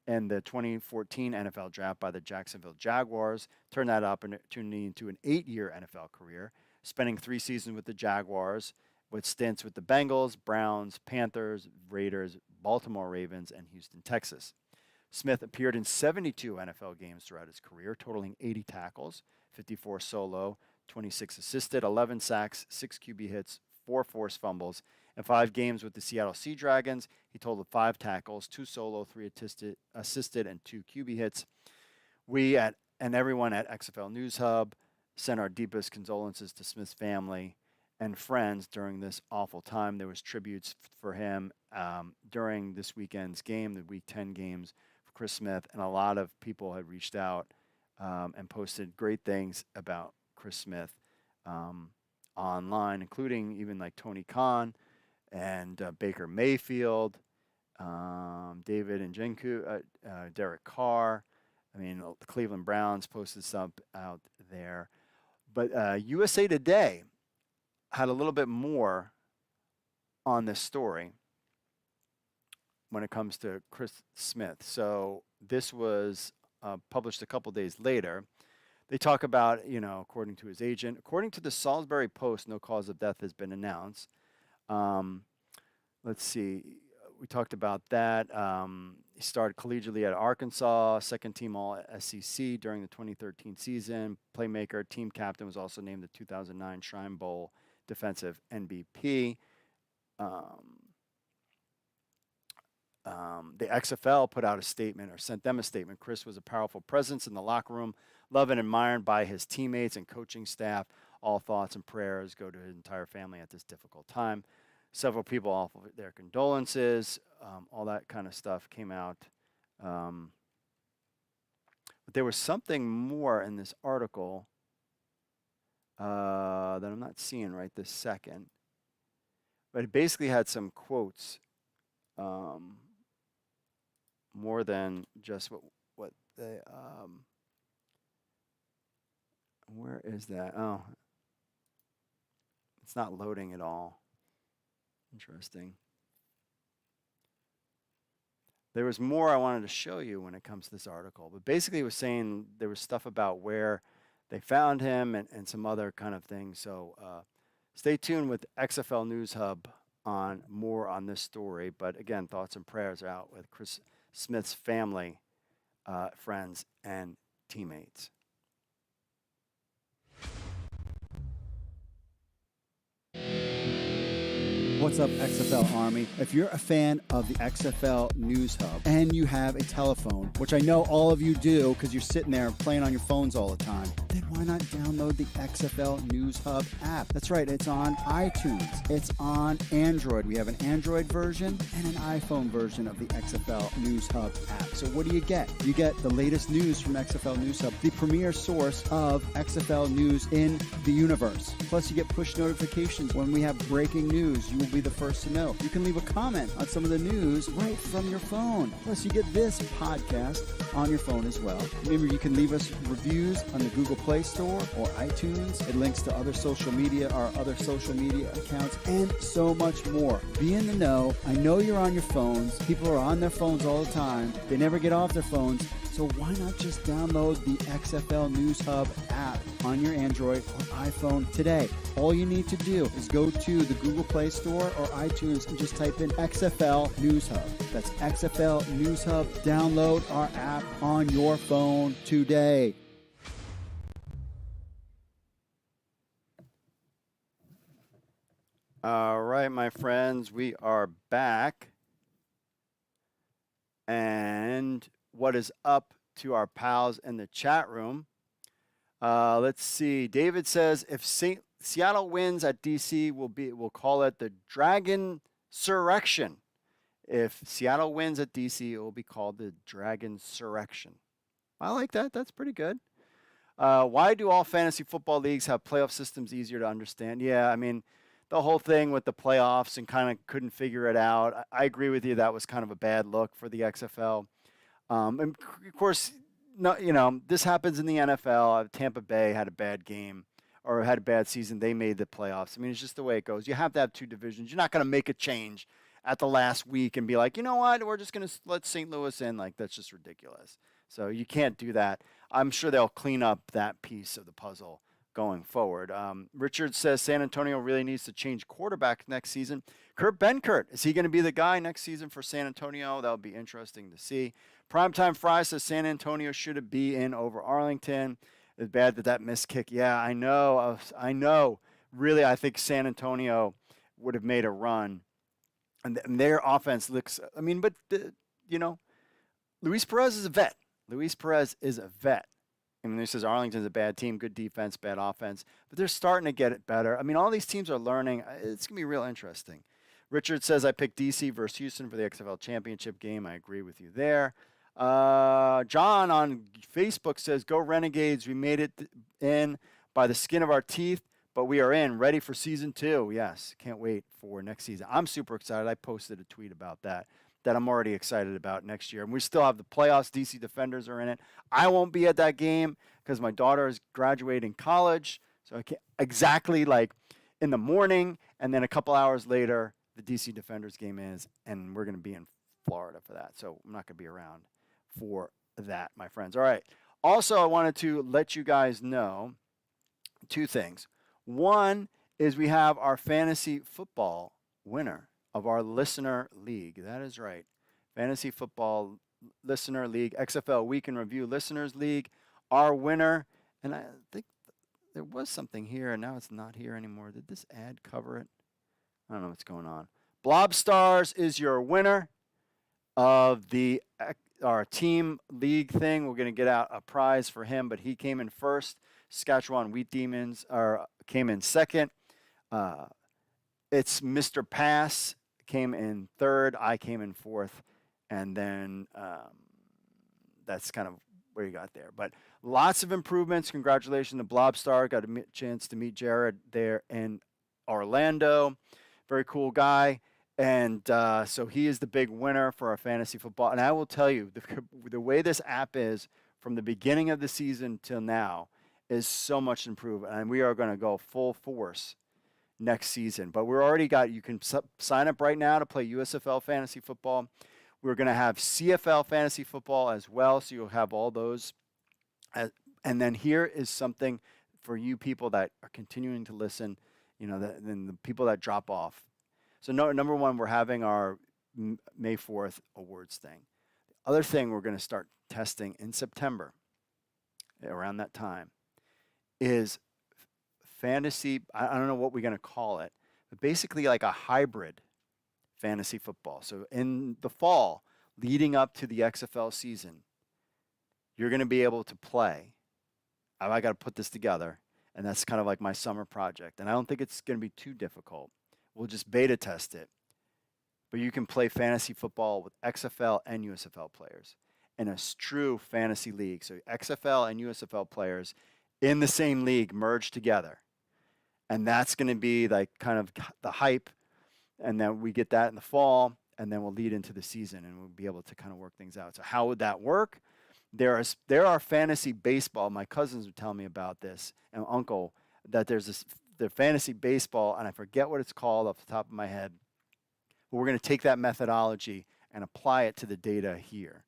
in the 2014 NFL Draft by the Jacksonville Jaguars, turned that opportunity into an 8-year NFL career, spending 3 seasons with the Jaguars, with stints with the Bengals, Browns, Panthers, Raiders, Baltimore Ravens, and Houston, Texas. Smith appeared in 72 NFL games throughout his career, totaling 80 tackles, 54 solo, 26 assisted, 11 sacks, 6 QB hits, 4 forced fumbles. In 5 games with the Seattle Sea Dragons, he totaled 5 tackles, 2 solo, 3 assisted, and 2 QB hits. We and everyone at XFL News Hub send our deepest condolences to Smith's family and friends during this awful time. There was tributes for him during this weekend's game, the Week 10 games for Chris Smith, and a lot of people had reached out and posted great things about Chris Smith online, including even like Tony Khan and Baker Mayfield, David Njoku, Derek Carr. I mean, the Cleveland Browns posted stuff out there. But USA Today had a little bit more on this story when it comes to Chris Smith. So this was published a couple days later. They talk about, according to his agent, according to the Salisbury Post, no cause of death has been announced. Let's see. We talked about that. He started collegiately at Arkansas, second team All-SEC during the 2013 season. Playmaker, team captain, was also named the 2009 Shrine Bowl defensive MVP. The XFL put out a statement, or sent them a statement. Chris was a powerful presence in the locker room, loved and admired by his teammates and coaching staff. All thoughts and prayers go to his entire family at this difficult time. Several people offered their condolences. All that kind of stuff came out. But there was something more in this article that I'm not seeing right this second. But it basically had some quotes more than just what they where is that? Oh, it's not loading at all. Interesting. There was more I wanted to show you when it comes to this article, but basically it was saying there was stuff about where they found him and some other kind of things. So stay tuned with XFL News Hub on more on this story. But again, thoughts and prayers are out with Chris Smith's family, friends, and teammates. What's up, XFL Army? If you're a fan of the XFL News Hub and you have a telephone, which I know all of you do because you're sitting there playing on your phones all the time, then why not download the XFL News Hub app? That's right, it's on iTunes. It's on Android. We have an Android version and an iPhone version of the XFL News Hub app. So what do you get? You get the latest news from XFL News Hub, the premier source of XFL news in the universe. Plus, you get push notifications when we have breaking news. You will be the first to know. You can leave a comment on some of the news right from your phone. Plus, you get this podcast on your phone as well. Remember, you can leave us reviews on the Google Play Store or iTunes. It links to other social media, our other social media accounts, and so much more. Be in the know. I know you're on your phones. People are on their phones all the time. They never get off their phones. So why not just download the XFL News Hub app on your Android or iPhone today? All you need to do is go to the Google Play Store or iTunes and just type in XFL News Hub. That's XFL News Hub. Download our app on your phone today. All right, my friends, we are back. And what is up to our pals in the chat room? Let's see. David says if Seattle wins at DC, we'll call it the Dragon Surrection. If Seattle wins at DC, it will be called the Dragon Surrection. I like that. That's pretty good. Why do all fantasy football leagues have playoff systems easier to understand? Yeah, I mean, the whole thing with the playoffs and kind of couldn't figure it out. I agree with you. That was kind of a bad look for the XFL. And of course, no, this happens in the NFL. Tampa Bay had a bad game or had a bad season. They made the playoffs. I mean, it's just the way it goes. You have to have two divisions. You're not going to make a change at the last week and be like, you know what, we're just going to let St. Louis in. Like, that's just ridiculous. So you can't do that. I'm sure they'll clean up that piece of the puzzle going forward. Richard says San Antonio really needs to change quarterback next season. Kurt Benkert, is he going to be the guy next season for San Antonio? That'll be interesting to see. Primetime Fry says San Antonio should be in over Arlington. It's bad that missed kick. Yeah, I know. Really, I think San Antonio would have made a run. And their offense looks, Luis Perez is a vet. I mean, this says Arlington's a bad team, good defense, bad offense, but they're starting to get it better. I mean, all these teams are learning. It's going to be real interesting. Richard says, I picked DC versus Houston for the XFL championship game. I agree with you there. John on Facebook says, go Renegades. We made it in by the skin of our teeth, but we are in, ready for season 2. Yes, can't wait for next season. I'm super excited. I posted a tweet about that I'm already excited about next year. And we still have the playoffs. DC Defenders are in it. I won't be at that game because my daughter is graduating college. So I can't exactly like in the morning and then a couple hours later, the DC Defenders game is, and we're going to be in Florida for that. So I'm not going to be around for that, my friends. All right. Also, I wanted to let you guys know 2 things. One is we have our fantasy football winner of our listener league. That is right. Fantasy football listener league, XFL Week in Review Listeners League, our winner. And I think there was something here, and now it's not here anymore. Did this ad cover it? I don't know what's going on. Blob Stars is your winner of our team league thing. We're going to get out a prize for him, but he came in first. Saskatchewan Wheat Demons came in second. It's Mr. Pass came in third. I came in fourth. And then that's kind of where you got there. But lots of improvements. Congratulations to Blob Star. Got a chance to meet Jared there in Orlando. Very cool guy. And so he is the big winner for our fantasy football. And I will tell you, the way this app is from the beginning of the season till now is so much improved. And we are going to go full force next season. But we're already you can sign up right now to play USFL fantasy football. We're going to have CFL fantasy football as well, so you'll have all those. And then here is something for you people that are continuing to listen, then the people that drop off. So number one, we're having our May 4th awards thing. The other thing we're going to start testing in September, around that time, is fantasy, I don't know what we're going to call it, but basically like a hybrid fantasy football. So in the fall, leading up to the XFL season, you're going to be able to play. I got to put this together, and that's kind of like my summer project. And I don't think it's going to be too difficult. We'll just beta test it. But you can play fantasy football with XFL and USFL players in a true fantasy league. So XFL and USFL players in the same league merged together. And that's going to be like kind of the hype. And then we get that in the fall, and then we'll lead into the season, and we'll be able to kind of work things out. So how would that work? there are fantasy baseball. My cousins would tell me about this, and uncle, that there's the fantasy baseball, and I forget what it's called off the top of my head. But we're going to take that methodology and apply it to the data here,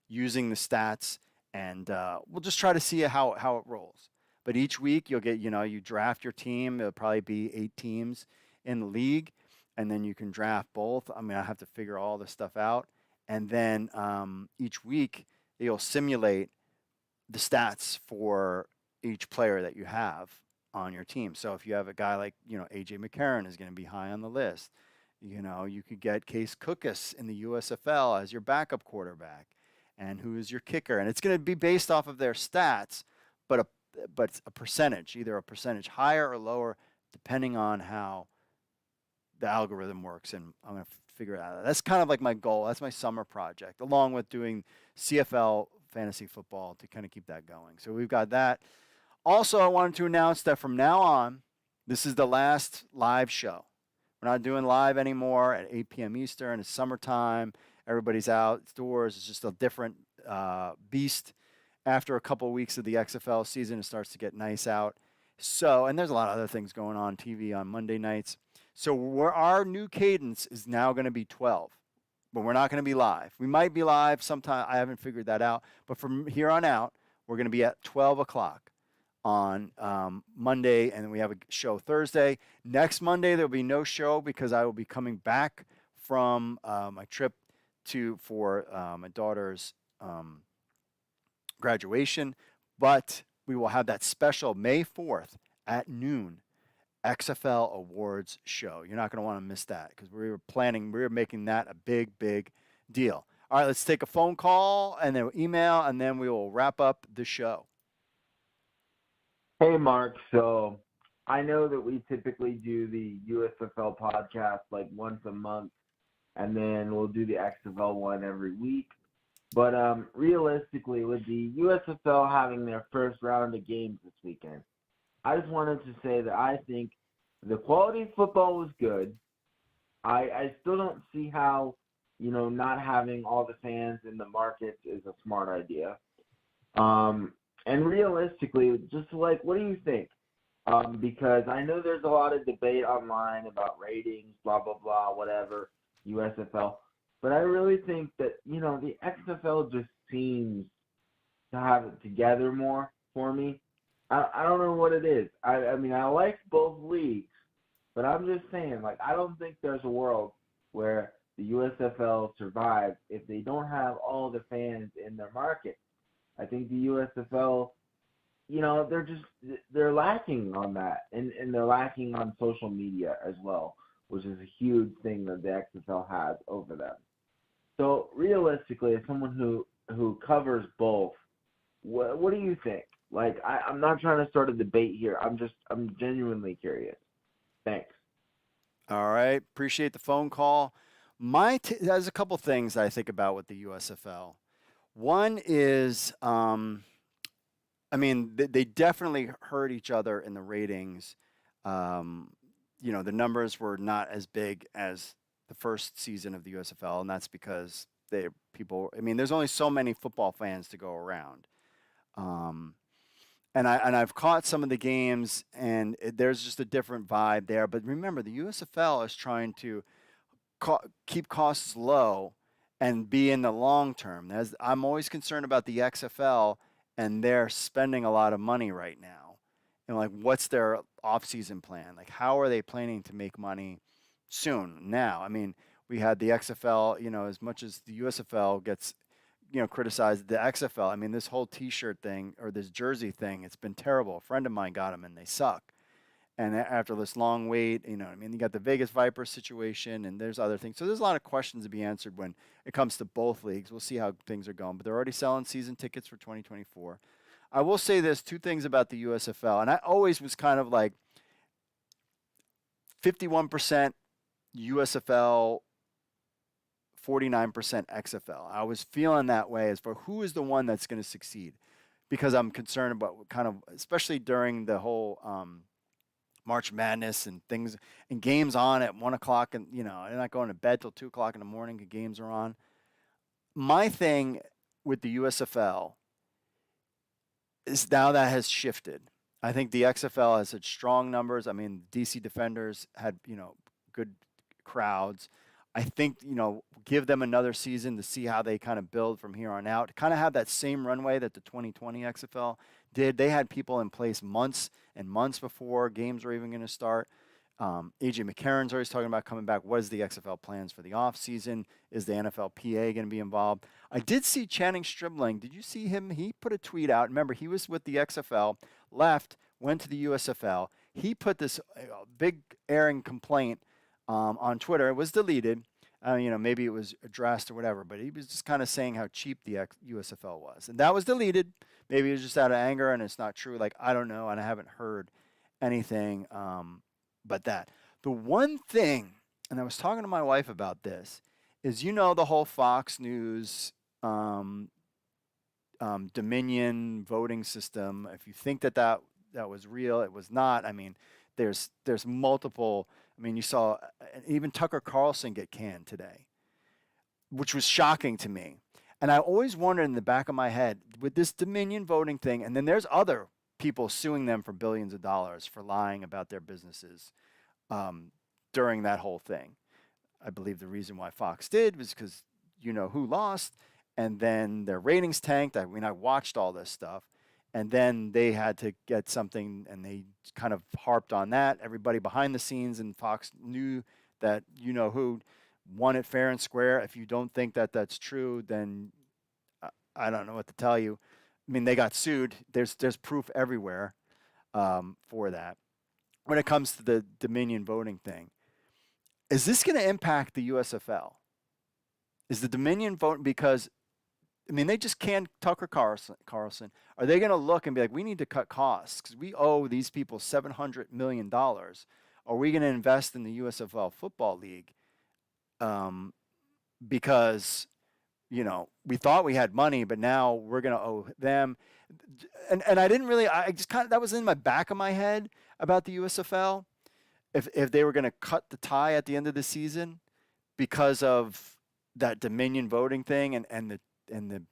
using the stats, and we'll just try to see how it rolls. But each week you'll get, you draft your team. It'll probably be 8 teams in the league, and then you can draft both. I mean, I have to figure all this stuff out. And then each week you'll simulate the stats for each player that you have on your team. So if you have a guy like, A.J. McCarron is going to be high on the list. You could get Case Cookus in the USFL as your backup quarterback, and who is your kicker. And it's going to be based off of their stats, but a percentage, either a percentage higher or lower, depending on how the algorithm works. And I'm going to figure it out. That's kind of like my goal. That's my summer project, along with doing CFL fantasy football to kind of keep that going. So we've got that. Also, I wanted to announce that from now on, this is the last live show. We're not doing live anymore at 8 p.m. Eastern. It's summertime. Everybody's outdoors. It's just a different beast. After a couple of weeks of the XFL season, it starts to get nice out. So, and there's a lot of other things going on TV on Monday nights. So our new cadence is now going to be 12, but we're not going to be live. We might be live sometime. I haven't figured that out. But from here on out, we're going to be at 12 o'clock on Monday, and then we have a show Thursday. Next Monday, there'll be no show because I will be coming back from my trip for my daughter's graduation. But we will have that special May 4th at noon XFL Awards show. You're not going to want to miss that because we were making that a big, big deal. All right, let's take a phone call and then email, and then we will wrap up the show. Hey, Mark. So I know that we typically do the USFL podcast like once a month, and then we'll do the XFL one every week. But realistically, with the USFL having their first round of games this weekend, I just wanted to say that I think the quality of football was good. I still don't see how, not having all the fans in the markets is a smart idea. And realistically, just like, what do you think? Because I know there's a lot of debate online about ratings, blah, blah, blah, whatever, USFL. But I really think that, the XFL just seems to have it together more for me. I don't know what it is. I mean, I like both leagues, but I'm just saying, I don't think there's a world where the USFL survives if they don't have all the fans in their market. I think the USFL, they're lacking on that, and they're lacking on social media as well, which is a huge thing that the XFL has over them. So realistically, as someone who covers both, what do you think? I'm not trying to start a debate here. I'm genuinely curious. Thanks. All right. Appreciate the phone call. There's a couple things that I think about with the USFL. One is, they definitely hurt each other in the ratings. The numbers were not as big as the first season of the USFL, and that's because there's only so many football fans to go around. And I've caught some of the games, and there's just a different vibe there. But remember, the USFL is trying to keep costs low and be in the long term. I'm always concerned about the XFL, and they're spending a lot of money right now. And what's their off-season plan? How are they planning to make money soon? Now, we had the XFL. As much as the USFL gets criticized, the XFL. This whole T-shirt thing or this jersey thing, it's been terrible. A friend of mine got them, and they suck. And after this long wait, you got the Vegas Vipers situation, and there's other things. So there's a lot of questions to be answered when it comes to both leagues. We'll see how things are going. But they're already selling season tickets for 2024. I will say this, 2 things about the USFL. And I always was kind of 51% USFL, 49% XFL. I was feeling that way as for who is the one that's going to succeed, because I'm concerned about especially during the whole March Madness and things and games on at 1 o'clock, and they're not going to bed till 2 o'clock in the morning. The games are on. My thing with the USFL is now that has shifted. I think the XFL has had strong numbers. I mean, DC Defenders had, good crowds. I think, give them another season to see how they kind of build from here on out. Kind of have that same runway that the 2020 XFL did. They had people in place months and months before games were even going to start. AJ McCarron's always talking about coming back. What is the XFL plans for the offseason? Is the NFLPA going to be involved? I did see Channing Stribling. Did you see him? He put a tweet out. Remember, he was with the XFL, left, went to the USFL. He put this big airing complaint on Twitter. It was deleted. Maybe it was addressed or whatever, but he was just kind of saying how cheap the USFL was. And that was deleted. Maybe it was just out of anger and it's not true. Like, I don't know, and I haven't heard anything but that. The one thing, and I was talking to my wife about this, is the whole Fox News Dominion voting system. If you think that was real, it was not. I mean, there's multiple. I mean, you saw even Tucker Carlson get canned today, which was shocking to me. And I always wondered in the back of my head, with this Dominion voting thing, and then there's other people suing them for billions of dollars for lying about their businesses during that whole thing. I believe the reason why Fox did was because who lost, and then their ratings tanked. I watched all this stuff. And then they had to get something, and they kind of harped on that. Everybody behind the scenes in Fox knew that who won it fair and square. If you don't think that that's true, then I don't know what to tell you. I mean, they got sued. There's proof everywhere for that. When it comes to the Dominion voting thing, is this going to impact the USFL? Is the Dominion vote because? I mean, they just canned Tucker Carlson. Are they going to look and be like, we need to cut costs because we owe these people $700 million? Are we going to invest in the USFL Football League because, we thought we had money, but now we're going to owe them? And I didn't really, I just kind of, that was in my back of my head about the USFL. If they were going to cut the tie at the end of the season because of that Dominion voting thing and the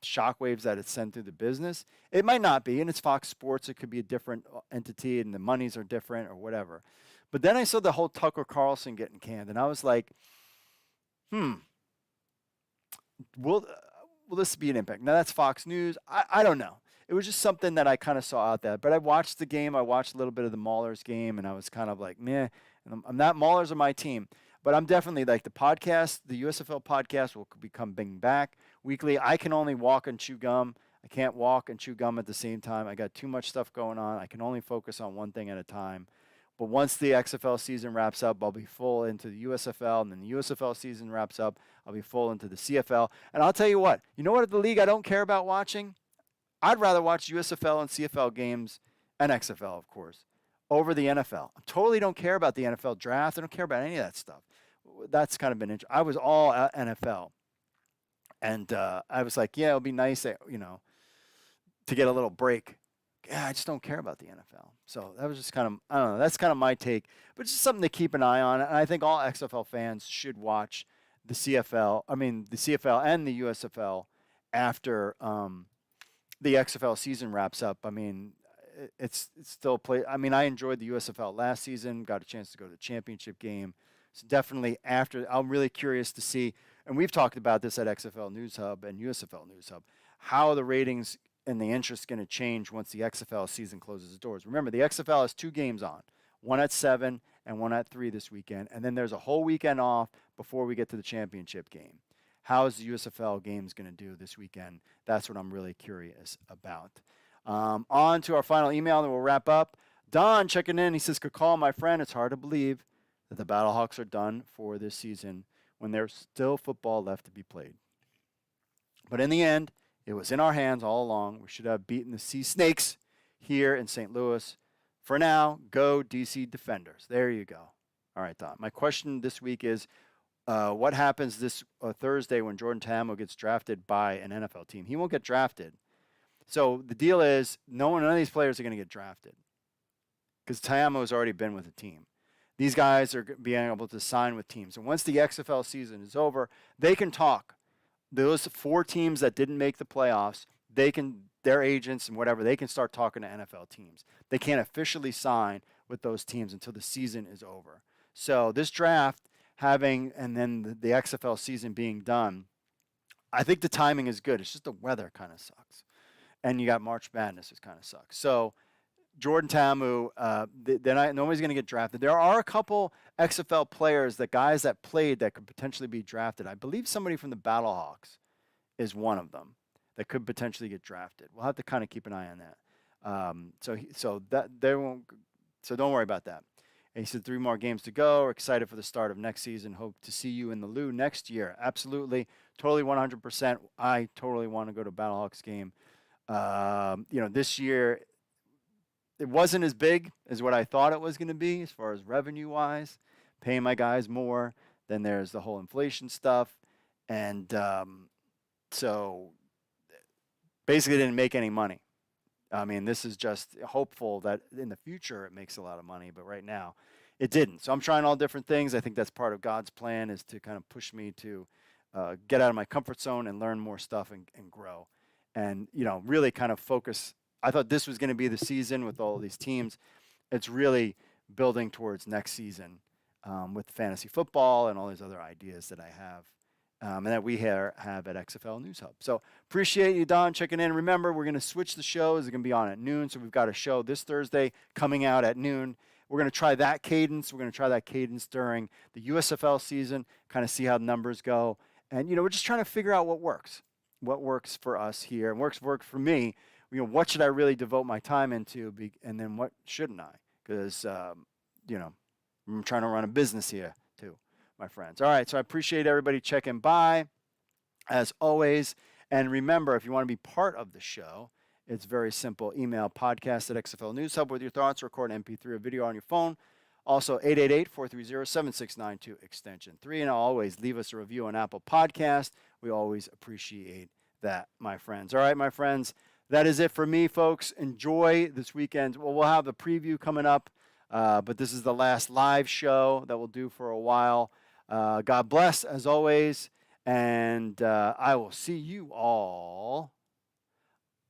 shockwaves that it's sent through the business. It might not be, and it's Fox Sports. It could be a different entity, and the monies are different or whatever. But then I saw the whole Tucker Carlson getting canned, and I was like, will this be an impact? Now, that's Fox News. I don't know. It was just something that I kind of saw out there. But I watched the game. I watched a little bit of the Maulers game, and I was kind of like, meh. And I'm not, Maulers are my team. But I'm definitely like the podcast, the USFL podcast will become Bing back weekly. I can only walk and chew gum. I can't walk and chew gum at the same time. I got too much stuff going on. I can only focus on one thing at a time. But once the XFL season wraps up, I'll be full into the USFL. And then the USFL season wraps up, I'll be full into the CFL. And I'll tell you what, the league I don't care about watching? I'd rather watch USFL and CFL games, and XFL, of course, over the NFL. I totally don't care about the NFL draft. I don't care about any of that stuff. That's kind of been interesting. I was all NFL. And I was like, yeah, it'll be nice, to get a little break. Yeah, I just don't care about the NFL. So that was just kind of, I don't know, that's kind of my take. But it's just something to keep an eye on. And I think all XFL fans should watch the CFL and the USFL after the XFL season wraps up. I mean, it's still play. I mean, I enjoyed the USFL last season, got a chance to go to the championship game. So definitely after, I'm really curious to see, and we've talked about this at XFL News Hub and USFL News Hub, how the ratings and the interest going to change once the XFL season closes its doors. Remember, the XFL has 2 games on, one at 7 and one at 3 this weekend, and then there's a whole weekend off before we get to the championship game. How is the USFL games going to do this weekend? That's what I'm really curious about. On to our final email, and then we'll wrap up. Don checking in. He says, "Good call, my friend. It's hard to believe that the Battlehawks are done for this season when there's still football left to be played. But in the end, it was in our hands all along. We should have beaten the Sea Snakes here in St. Louis. For now, go DC Defenders." There you go. All right, Don. My question this week is, what happens this Thursday when Jordan Ta'amu gets drafted by an NFL team? He won't get drafted. So the deal is, none of these players are going to get drafted because Ta'amu has already been with a team. These guys are being able to sign with teams. And once the XFL season is over, they can talk. Those 4 teams that didn't make the playoffs, they can their agents and whatever, they can start talking to NFL teams. They can't officially sign with those teams until the season is over. So this draft and then the XFL season being done, I think the timing is good. It's just the weather kind of sucks. And you got March Madness, which kind of sucks. So Jordan Ta'amu, nobody's going to get drafted. There are a couple XFL players, guys that played that could potentially be drafted. I believe somebody from the Battlehawks is one of them that could potentially get drafted. We'll have to kind of keep an eye on that. So don't worry about that. And he said 3 more games to go. We're excited for the start of next season. Hope to see you in the Lou next year. Absolutely. Totally 100%. I totally want to go to a Battlehawks game. This year, it wasn't as big as what I thought it was going to be as far as revenue-wise, paying my guys more. Then there's the whole inflation stuff. And so basically didn't make any money. I mean, this is just hopeful that in the future it makes a lot of money, but right now it didn't. So I'm trying all different things. I think that's part of God's plan, is to kind of push me to get out of my comfort zone and learn more stuff and grow. And, really kind of focus. I thought this was going to be the season with all these teams. It's really building towards next season with fantasy football and all these other ideas that I have. And that we have at XFL News Hub. So appreciate you, Don, checking in. Remember, we're going to switch the shows. It's going to be on at noon. So we've got a show this Thursday coming out at noon. We're going to try that cadence. We're going to try that cadence during the USFL season, kind of see how the numbers go. And, we're just trying to figure out what works for us here and works for me. What should I really devote my time into, and then what shouldn't I? Because, I'm trying to run a business here too, my friends. All right, so I appreciate everybody checking by, as always. And remember, if you want to be part of the show, it's very simple. Email podcast@XFL News Hub with your thoughts, record an MP3 or video on your phone. Also, 888-430-7692, extension 3. And always leave us a review on Apple Podcast. We always appreciate that, my friends. All right, my friends, that is it for me, folks. Enjoy this weekend. Well, we'll have the preview coming up, but this is the last live show that we'll do for a while. God bless, as always, and I will see you all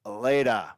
later.